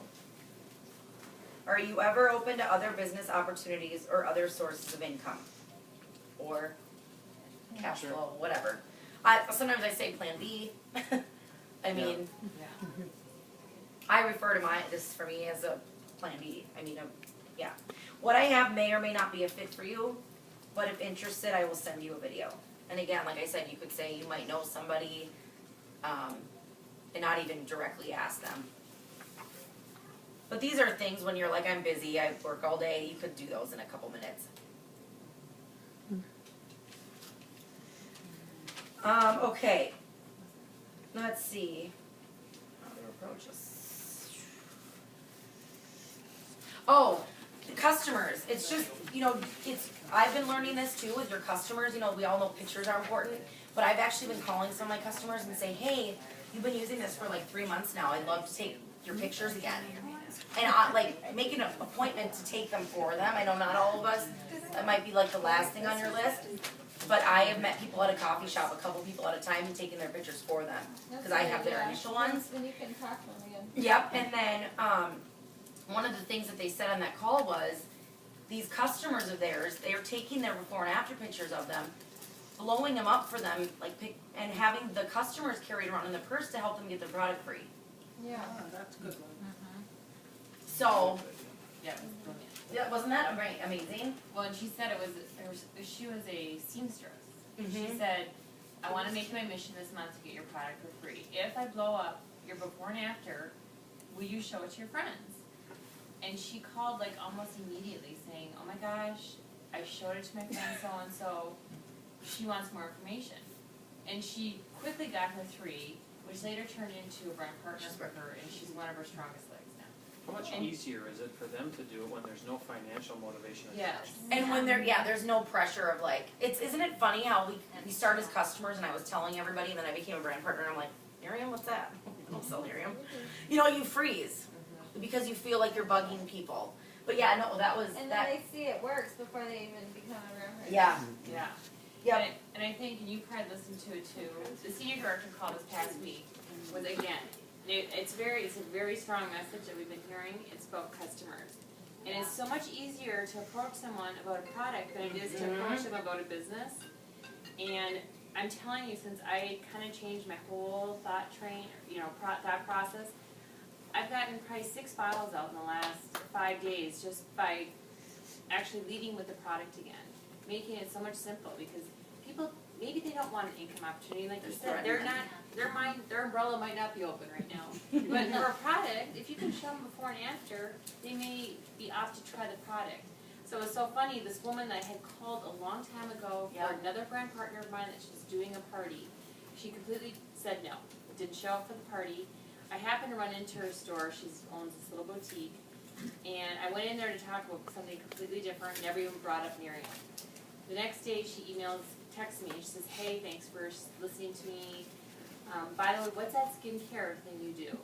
Are you ever open to other business opportunities or other sources of income? Or cash Sure. flow, whatever. Sometimes I say plan B. I mean, Yeah. I refer to this for me as a plan B. I mean, yeah. What I have may or may not be a fit for you, but if interested, I will send you a video. And again, like I said, you could say you might know somebody, and not even directly ask them. But these are things when you're like, I'm busy, I work all day, you could do those in a couple minutes. Okay. Let's see. How to approach this. Oh, the customers. It's just, I've been learning this too with your customers. We all know pictures are important, but I've actually been calling some of my customers and saying, hey, you've been using this for like 3 months now. I'd love to take your pictures again. And make an appointment to take them for them. I know not all of us, that might be like the last thing on your list. But I have met people at a coffee shop, a couple people at a time, and taken their pictures for them. Because I have their initial ones. Then you can talk to them again. Yep, and then one of the things that they said on that call was, these customers of theirs, they are taking their before and after pictures of them, blowing them up for them, and having the customers carry it around in the purse to help them get their product free. Yeah. That's a good one. So, Yeah. yeah, wasn't that amazing? Well, and she said she was a seamstress. Mhm. She said, I want to make it my mission this month to get your product for free. If I blow up your before and after, will you show it to your friends? And she called almost immediately saying, oh my gosh, I showed it to my friend so-and-so. She wants more information. And she quickly got her 3, which later turned into a brand partner for her, and she's one of her strongest legs now. How much easier is it for them to do it when there's no financial motivation? Yes. And when there's no pressure of isn't it funny how we start as customers and I was telling everybody and then I became a brand partner and I'm like, Miriam, what's that? I don't sell Miriam. You freeze because you feel like you're bugging people. But yeah, no, that was And that. then they see it works before they even become a brand partner. Yeah. Yeah. Yeah. And I think, and you probably listened to it too, the senior director call this past week was again, it's a very strong message that we've been hearing. It's about customers. And it's so much easier to approach someone about a product than it is to approach them about a business. And I'm telling you, since I kind of changed my whole thought process, I've gotten probably 6 files out in the last 5 days just by actually leading with the product again. Making it so much simpler because people maybe they don't want an income opportunity, like you Just said, they're not, their umbrella might not be open right now. But for a product, if you can show them before and after, they may be opt to try the product. So it was so funny, this woman that I had called a long time ago for Yeah. another brand partner of mine that she was doing a party, she completely said no, didn't show up for the party. I happened to run into her store, she owns this little boutique, and I went in there to talk about something completely different, and everyone brought up Miriam. The next day, she texts me, and she says, hey, thanks for listening to me. By the way, what's that skincare thing you do?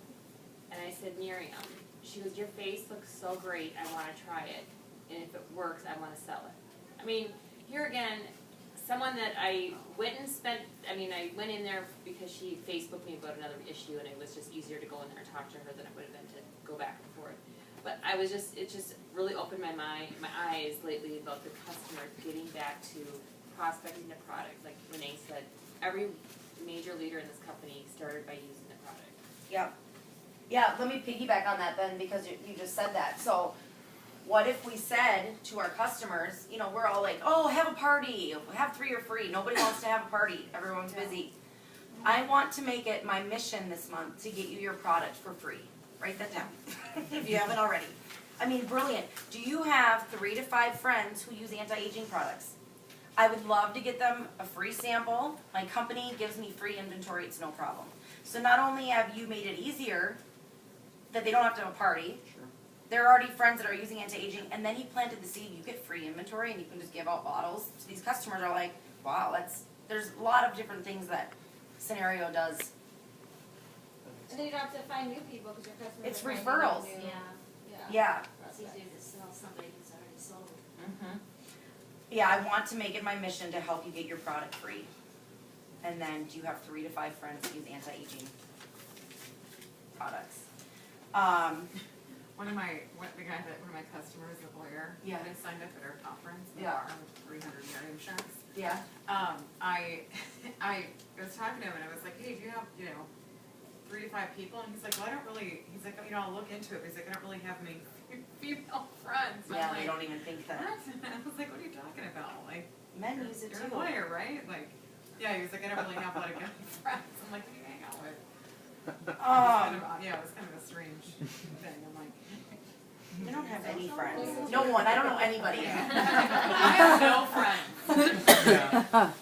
And I said, Miriam. She goes, your face looks so great, I want to try it. And if it works, I want to sell it. I mean, here again, someone that I went in there because she Facebooked me about another issue, and it was just easier to go in there and talk to her than it would have been to go back and forth. But it just really opened my eyes lately about the customers getting back to prospecting the product. Like Rene said, every major leader in this company started by using the product. Yep. Yeah, let me piggyback on that then, because you just said that. So what if we said to our customers, you know, we're all like, oh, have a party, have 3 or free. Nobody wants to have a party. Everyone's busy. I want to make it my mission this month to get you your product for free. Write that down if you haven't already. I mean, brilliant. Do you have 3 to 5 friends who use anti-aging products? I would love to get them a free sample. My company gives me free inventory. It's no problem. So not only have you made it easier that they don't have to have a party, they're already friends that are using anti-aging, and then you planted the seed, you get free inventory, and you can just give out bottles. So these customers are like, wow, there's a lot of different things that Scenario does. And then you don't have to find new people because your customers It's are finding referrals. new. Yeah, Yeah. Yeah. it's easier to sell somebody who's already sold. Yeah, I want to make it my mission to help you get your product free. And then do you have 3 to 5 friends that use anti-aging products? One of my customers, a lawyer, Yeah. they signed up at our conference, Yeah. our 300 year insurance. Yeah. I was talking to him and I was like, hey, do you have, 3 to 5 people? And he's like, well, he's like, I'll look into it, but he's like, I don't really have many female friends. And Yeah, I'm they like, don't even think that. what? I was like, what are you talking about? Like, Men use it you're too. a lawyer, right? Like, yeah, he was like, I don't really have a lot of guy friends. I'm like, who do you hang out with? It was kind of a strange thing. I'm like, I don't have any friends. No one. I don't know anybody. I have no friends.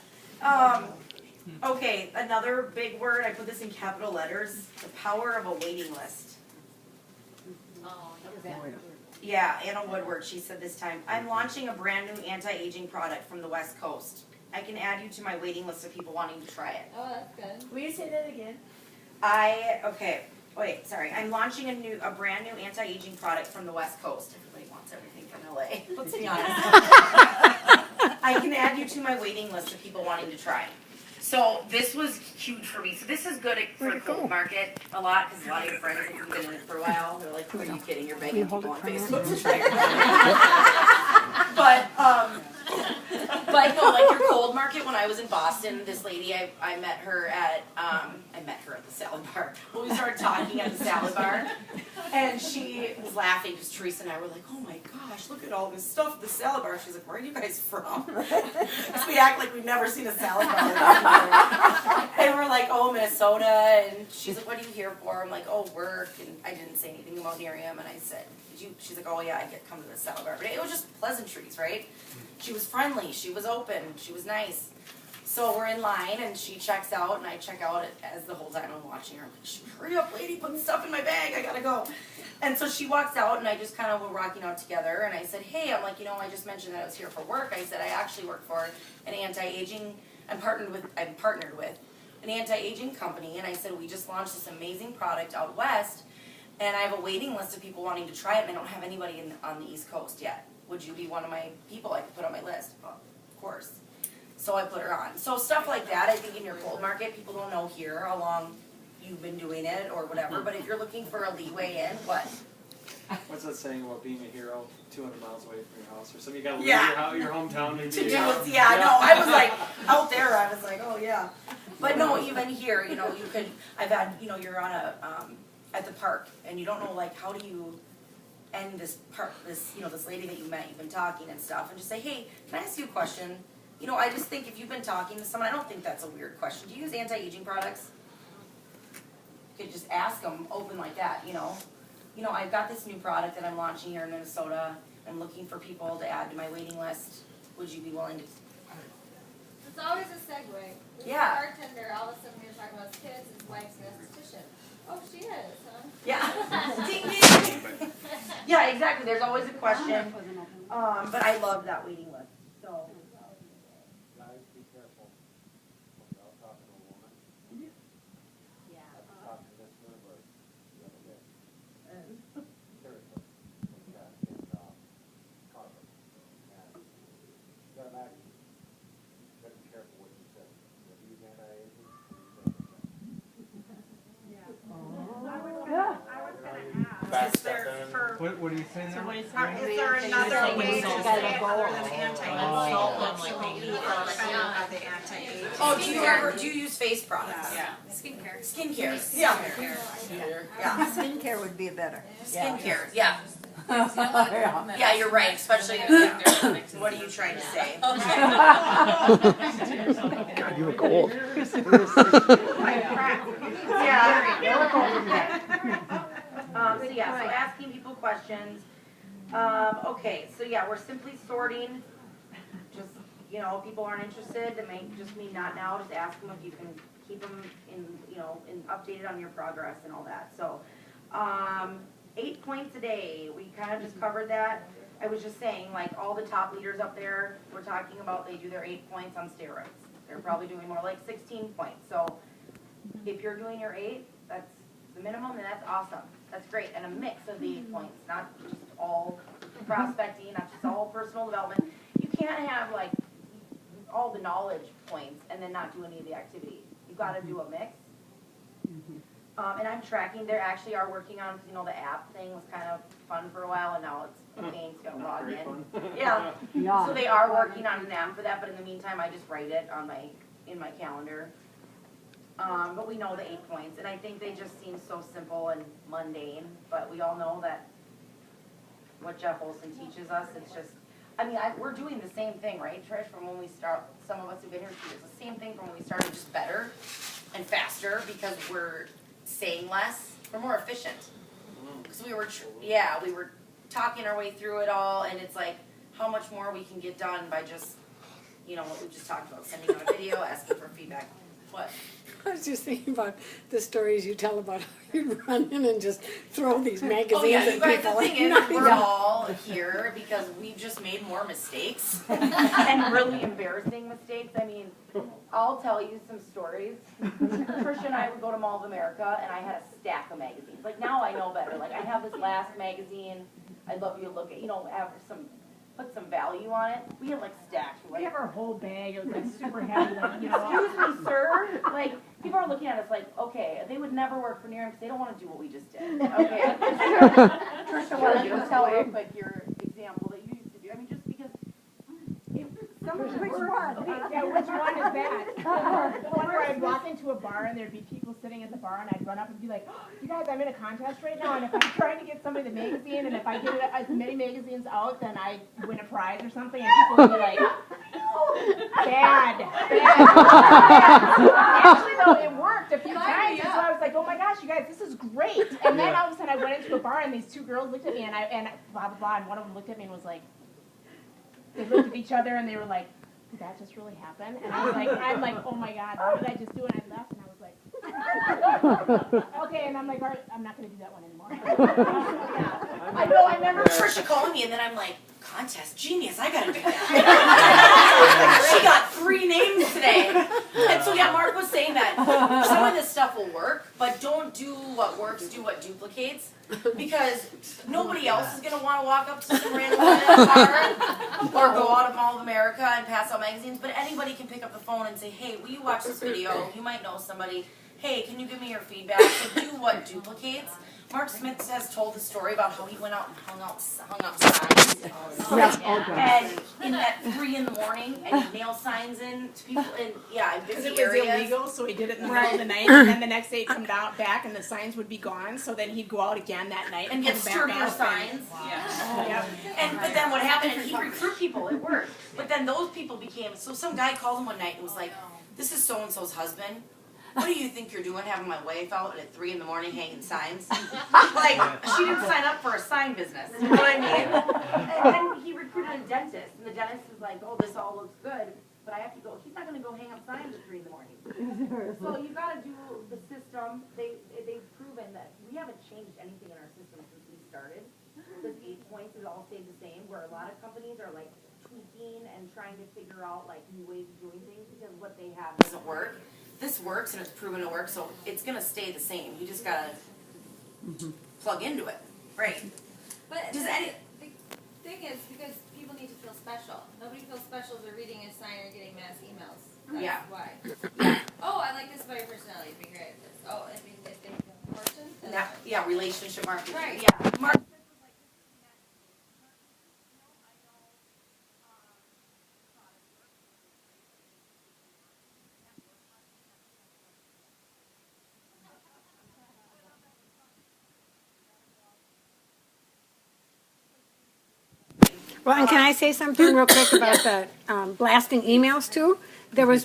Okay, another big word, I put this in capital letters, the power of a waiting list. Oh, yeah. Yeah, Anna Woodward, she said this time, I'm launching a brand new anti-aging product from the West Coast. I can add you to my waiting list of people wanting to try it. Oh, that's good. Will you say that again? I'm launching a brand new anti-aging product from the West Coast. Everybody wants everything from LA. Let's be honest. I can add you to my waiting list of people wanting to try. So this was huge for me. So this is good for the cold market a lot because a lot of your friends have been in it for a while. They're like, are you kidding? You're begging people on Facebook to try your product. But no, like your cold market, when I was in Boston, this lady, I met her at the salad bar. Well, we started talking at the salad bar, and she was laughing because Teresa and I were like, oh my gosh, look at all this stuff at the salad bar. She's like, where are you guys from? Because we act like we've never seen a salad bar. And we're like, oh, Minnesota, and she's like, what are you here for? I'm like, oh, work, and I didn't say anything about Miriam, and I said, she's like, oh yeah, I come to the salad bar. But it was just pleasantries, right? She was friendly, she was open, she was nice. So we're in line and she checks out and I check out as the whole time I'm watching her. I'm like, hurry up lady, put stuff in my bag, I gotta go. And so she walks out and I just kind of were rocking out together and I said, hey, I'm like, I just mentioned that I was here for work. I said, I actually work for an anti-aging, I'm partnered with an anti-aging company, and I said, we just launched this amazing product out west and I have a waiting list of people wanting to try it and I don't have anybody on the East Coast yet. Would you be one of my people I could put on my list? Well, of course. So I put her on. So stuff like that, I think in your cold market, people don't know here how long you've been doing it or whatever, but if you're looking for a leeway in, what? What's that saying about being a hero 200 miles away from your house or something? You gotta leave Yeah. your hometown maybe. To do with, yeah, no, I was like, out there, I was like, oh yeah. But no, even here, you could, I've had, you're on at the park, and you don't know, like, how do you end this lady that you met, you've been talking and stuff, and just say, hey, can I ask you a question? You know, I just think if you've been talking to someone, I don't think that's a weird question. Do you use anti-aging products? You could just ask them open like that, you know. You know, I've got this new product that I'm launching here in Minnesota. I'm looking for people to add to my waiting list. Would you be willing to? It's always a segue. This Yeah. bartender, all of a sudden we were talking about his kids, his wife's an esthetician. Oh, she is, huh? Yeah. Ding, ding. Yeah, exactly. There's always a question. But I love that waiting list. So. Guys, be careful. When you're out talking to a woman, Yeah. I talked to this server the other day. Seriously, we got in, Carver. And you got Maggie. You gotta be careful what you say. If you use anti-aging, you say back step in. What do you say now? Is there another way to say it other than anti-aging? Oh, do you use face products? Yeah. Skincare. Yeah. Yeah. Skincare would be better. Skincare. Yeah. Yeah. Yeah, you're right. Especially. What are you trying to say? God, you look old. So yeah, so asking people questions. Okay, so yeah, we're simply sorting. Just, you know, if people aren't interested, that may just mean not now. Just ask them if you can keep them in, you know, updated on your progress and all that. So, 8 points a day. We kind of just covered that. I was just saying, like, all the top leaders up there, we're talking about they do their 8 points on steroids. They're probably doing more like 16 points. So, if you're doing your 8, that's the minimum, and that's awesome. That's great. And a mix of the 8 points, not just all prospecting, not just all personal development. You can't have, like, all the knowledge points and then not do any of the activity. You've got to do a mix. And I'm tracking. They actually are working on, you know, the app thing was kind of fun for a while, and now it's a pain to log in. Yeah. So they are working on an app for that, but in the meantime, I just write it on in my calendar. But we know the 8 points, and I think they just seem so simple and mundane. But we all know that what Jeff Olson teaches us, it's just. I mean, we're doing the same thing, right, Trish? From when we start, some of us who've been here 2 years, the same thing from when we started, just better and faster because we're saying less. We're more efficient. Because we were talking our way through it all, and it's like how much more we can get done by just, you know, what we just talked about, sending out a video, asking for feedback. What? I was just thinking about the stories you tell about how you run in and just throw these magazines Oh yeah, at you guys, people. the thing is, we're all here because we've just made more mistakes and really embarrassing mistakes. I mean, I'll tell you some stories. Tricia and I would go to Mall of America, and I had a stack of magazines. Like, now I know better. Like, I have this last magazine. I'd love you to look at, you know, put some value on it. We had, like, stacks. We're We like, have our whole bag. It was like super heavy, like, you know. excuse me, sir. Like, people are looking at us like, okay, they would never work for Near because they don't want to do what we just did. Okay. Trisha, why don't you tell real quick your example that you used to do? I mean, just because some of Which the one? Yeah, which one is that? One where I'd walk into a bar and there'd be people sitting at the bar and I'd run up and be like, oh, you guys, I'm in a contest right now, and if I'm trying to get somebody the magazine, and if I get as many magazines out, then I win a prize or something, and people would be like, bad. Actually, though, it worked a few times, and so I was like, oh my gosh, you guys, this is great. And then all of a sudden I went into a bar and these 2 girls looked at me, and blah, blah, blah, and one of them looked at me and was like, they looked at each other and they were like, did that just really happen? And I was like, oh my God, what did I just do? And I left and I was like, okay, and I'm like, all right, I'm not going to do that one anymore. I know, I remember Trisha calling me, and then I'm like, contest genius, I gotta do that. She got 3 names today. And so yeah, Mark was saying that some of this stuff will work, but don't do what works, do what duplicates. Because nobody else is gonna want to walk up to some random woman at a bar or go out of Mall of America and pass out magazines, but anybody can pick up the phone and say, hey, will you watch this video? You might know somebody. hey, can you give me your feedback? So do what duplicates. Mark Smith has told the story about how he went out and hung up signs. And at 3 in the morning, and he'd nail signs in to people in Because busy it was areas. illegal, so he did it in the middle of the night, and then the next day he'd come down back and the signs would be gone, so then he'd go out again that night And get come back sturdier up signs. Yep. But then what happened, and he'd recruit people, it worked. But then those people became, so some guy called him one night and was like, this is so-and-so's husband. What do you think you're doing, having my wife out at 3 in the morning hanging signs? Like, she didn't sign up for a sign business, you know what I mean? And then he recruited a dentist, and the dentist was like, oh, this all looks good, but I have to go, he's not gonna go hang up signs at 3 in the morning. So you gotta do the system, they've proven that we haven't changed anything in our system since we started. This 8 points has all stayed the same, where a lot of companies are like tweaking and trying to figure out like new ways of doing things because what they have doesn't work. This works and it's proven to work, so it's gonna stay the same. You just gotta plug into it, right? But Does the any? thing is, because people need to feel special. Nobody feels special if they're reading a sign or getting mass emails. That's Yeah. why. Oh, I like this about your personality. You'd be great at this. Oh, if they feel important. Yeah, relationship marketing. Right. Yeah, Mark. Well, and can I say something real quick about the blasting emails too?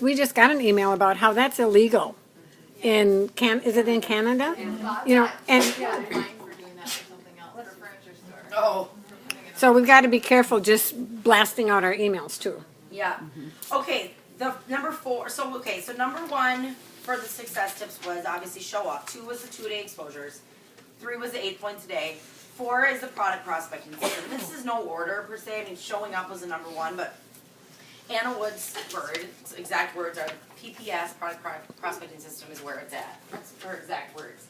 We just got an email about how that's illegal is it in Canada? You know, and Oh. so we've got to be careful just blasting out our emails too. Yeah. Okay, the number 4, so number 1 for the success tips was obviously show up. 2 was the 2-day exposures. 3 was the 8 points a day. 4 is the product prospecting system. This is no order per se, I mean showing up was the number 1, but Anna Wood's exact words are PPS, product prospecting system is where it's at. That's her exact words.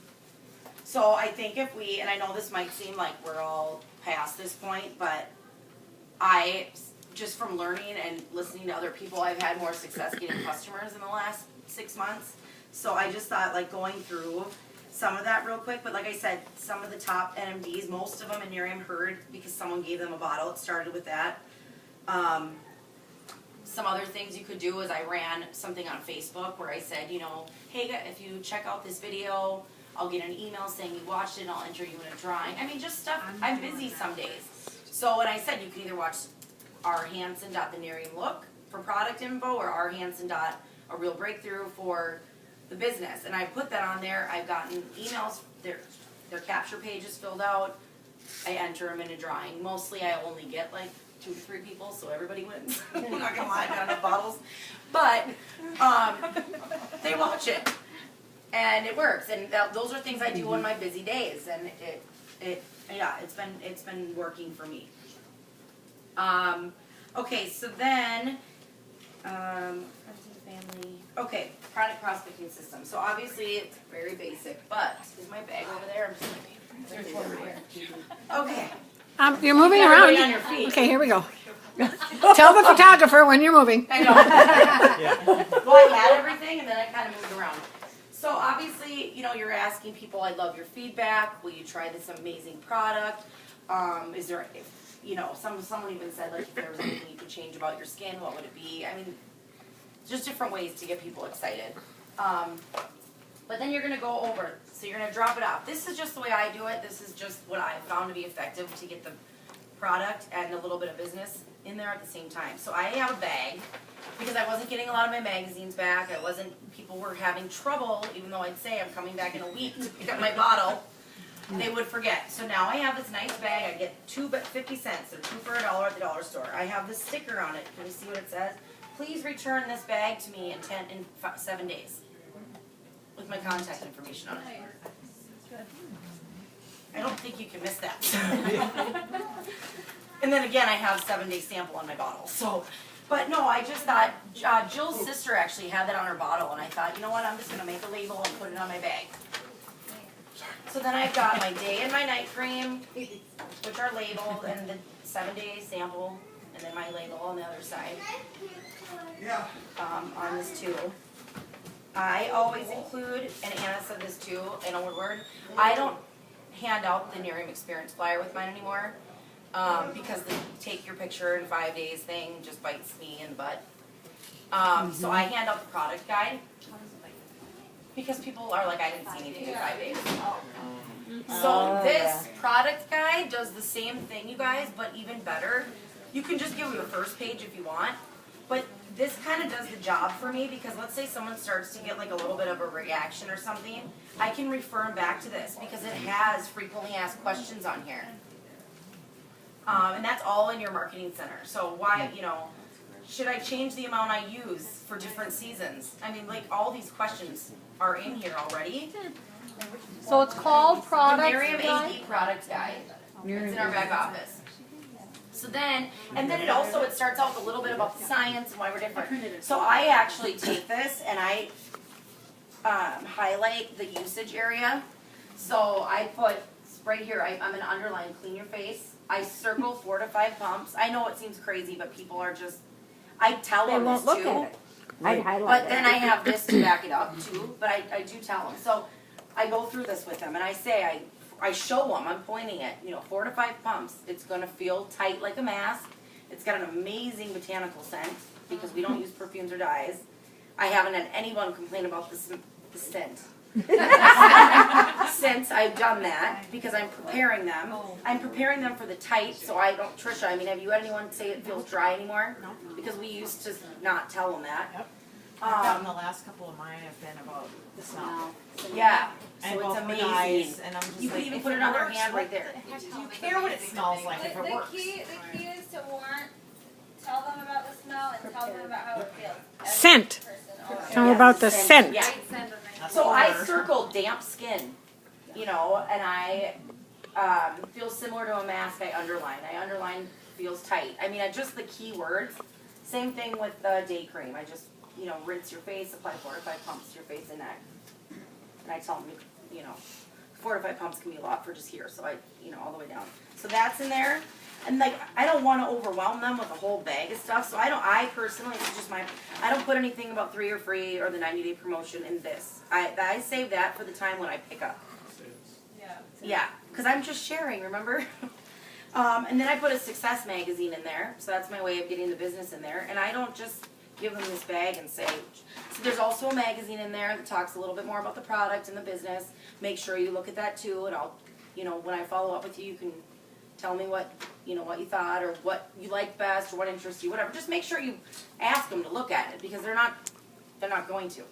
So I think if we, and I know this might seem like we're all past this point, but just from learning and listening to other people, I've had more success getting customers in the last 6 months. So I just thought like going through some of that real quick, but like I said, some of the top NMDs, most of them in Miriam heard because someone gave them a bottle. It started with that. Some other things you could do is I ran something on Facebook where I said, you know, hey, if you check out this video, I'll get an email saying you watched it and I'll enter you in a drawing. I mean, just stuff. I'm busy some days. So when I said you can either watch rhanson.thenarium.look for product info or rhanson.arealbreakthrough for the business. And I put that on there. I've gotten emails, their capture page is filled out. I enter them in a drawing. Mostly I only get like 2 to 3 people, so everybody wins. I'm not gonna lie, I got enough bottles. But they watch it. And it works. And those are things I do on my busy days. And it's been working for me. Okay, so then friends and family. Okay, product prospecting system. So obviously it's very basic, but is my bag over there? I'm just okay. You're moving Everybody around. on your feet. Okay, here we go. Tell the photographer when you're moving. I know. Well, I had everything and then I kind of moved around. So obviously, you know, you're asking people, I love your feedback. Will you try this amazing product? Is there, you know, someone even said, like, if there was anything you could change about your skin, what would it be? I mean, just different ways to get people excited. But then you're going to go over, so you're going to drop it off. This is just the way I do it. This is just what I found to be effective to get the product and a little bit of business in there at the same time. So I have a bag, because I wasn't getting a lot of my magazines back. People were having trouble, even though I'd say I'm coming back in a week to pick up my bottle. They would forget. So now I have this nice bag. I get 2 but 50 cents. They're 2 for $1 at the dollar store. I have this sticker on it. Can you see what it says? Please return this bag to me in 7 days. With my contact information on it. I don't think you can miss that. And then again, I have 7-day sample on my bottle. So, but no, I just thought, Jill's sister actually had that on her bottle, and I thought, you know what, I'm just going to make a label and put it on my bag. So then I've got my day and my night cream, which are labeled, and the 7-day sample, and then my label on the other side. Yeah. On this too. I always include, and Anna said this too in a word, I don't hand out the Nerium Experience flyer with mine anymore, because the take your picture in 5 days thing just bites me in the butt. So I hand out the product guide, because people are like, I didn't see anything in 5 days. So this product guide does the same thing, you guys, but even better. You can just give them the first page if you want, but this kind of does the job for me, because let's say someone starts to get like a little bit of a reaction or something, I can refer them back to this because it has frequently asked questions on here. And that's all in your marketing center. So why, you know, should I change the amount I use for different seasons? I mean, like, all these questions are in here already. So it's called The product Miriam guide? AE product guide. It's in our back office. So then, and then it starts out with a little bit about the science and why we're different. So I actually take this and I highlight the usage area. So I put right here, I'm gonna underline clean your face. I circle 4 to 5 pumps. I know it seems crazy, but people are just, I tell They them won't this look too. at it. I'd highlight But it. then I have this to back it up too, but I do tell them. So I go through this with them and I say, I show them, I'm pointing it, 4 to 5 pumps. It's gonna feel tight like a mask. It's got an amazing botanical scent because we don't use perfumes or dyes. I haven't had anyone complain about the scent. Since I've done that, because I'm preparing them. I'm preparing them for the tight, so I don't, Trisha, I mean, have you had anyone say it feels dry anymore? No. Because we used to not tell them that. Yep. I've gotten the last couple of mine have been about the smell. Yeah, And so both it's for amazing. dyes, and I'm just You like, can even if put it on your works, hand what right there. the heck do you care what it smells like if it The works? key is to tell them about the smell and tell them about how it feels. As a Scent. person or- Tell them about the scent. Yeah. That's So the I word. circle damp skin, and I feel similar to a mask. I underline feels tight. I mean, just the key words. Same thing with the day cream. I just rinse your face, apply 4 to 5 pumps to your face and neck, and I tell them 4 to 5 pumps can be a lot for just here. So I all the way down. So that's in there. And like, I don't want to overwhelm them with a whole bag of stuff, so I personally, it's just I don't put anything about 3 or free or the 90-day promotion in this. I save that for the time when I pick up. Yeah, because I'm just sharing, remember? And then I put a success magazine in there, so that's my way of getting the business in there. And I don't just give them this bag and say, so there's also a magazine in there that talks a little bit more about the product and the business. Make sure you look at that too, and I'll, when I follow up with you, you can tell me what you thought or what you like best or what interests you, whatever. Just make sure you ask them to look at it because they're not going to.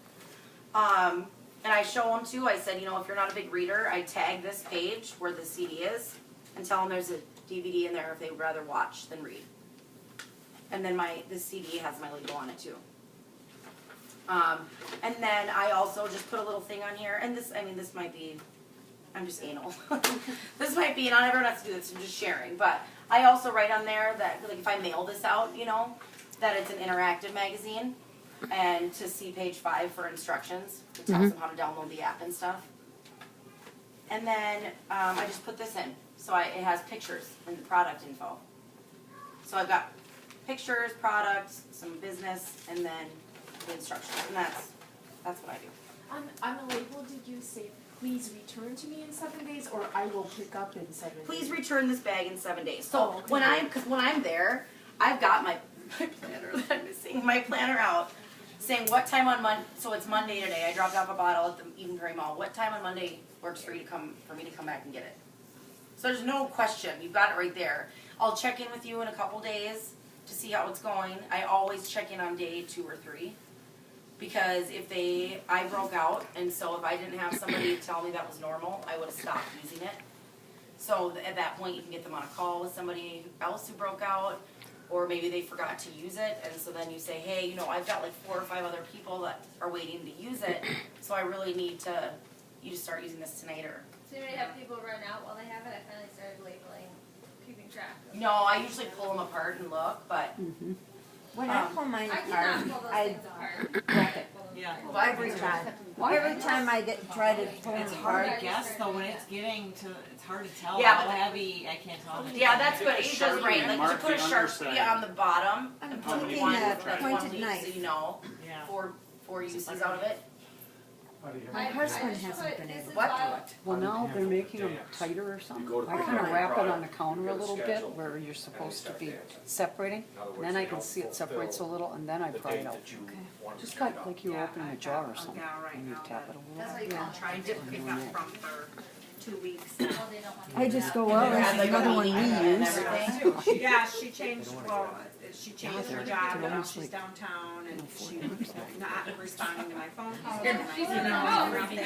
And I show them too. I said, if you're not a big reader, I tag this page where the CD is and tell them there's a DVD in there if they would rather watch than read. And then this CD has my logo on it too. And then I also just put a little thing on here, and this might be, I'm just anal. This might be, not everyone has to do this, I'm just sharing, but I also write on there that, like, if I mail this out, that it's an interactive magazine, and to see page 5 for instructions, it tells them how to download the app and stuff. And then I just put this in, so it has pictures and the product info. So I've got pictures, products, some business, and then the instructions, and that's what I do. On the label, did you say, please return to me in 7 days, or I will pick up in 7 days? Please return this bag in 7 days. So when I'm there, I've got my planner that I'm missing, my planner out, saying what time on Monday, so it's Monday today, I dropped off a bottle at the Eden Prairie Mall, what time on Monday works for me to come back and get it? So there's no question, you've got it right there. I'll check in with you in a couple days to see how it's going. I always check in on day 2 or 3. Because I broke out, and so if I didn't have somebody tell me that was normal, I would have stopped using it. So at that point, you can get them on a call with somebody else who broke out, or maybe they forgot to use it, and so then you say, hey, I've got like 4 or 5 other people that are waiting to use it, so I really need you to start using this tonight, or. So you already have people run out while they have it. I finally started labeling, keeping track. No, I usually pull them apart and look, but. When I pull mine I apart, cannot pull those I things apart. wreck it Yeah. every time. Every time I try to pull it It's hard apart. to guess though when it's it's hard to tell Yeah, how but- heavy, I can't tell. Yeah, that's good. It does Sharpie right. and Like, you mark put a the Sharpie underside. on the bottom I'm and put taking one, a that's one pointed week, knife. so you know, Yeah. 4 uses out of it. My husband hasn't been able to do it. Well, now they're making them tighter or something. I kind of wrap it on the counter a little bit where you're supposed to be separating. And then I can see it separates a little and then I pry it out. Just like you were opening a jar or something. And you tap it a little. Yeah. I did pick up from her 2 weeks now. I just go, well, there's another one we use. Yeah, she changed, well, she changed her job, and now she's downtown, and she's not responding to my phone calls, and my emails, and everything.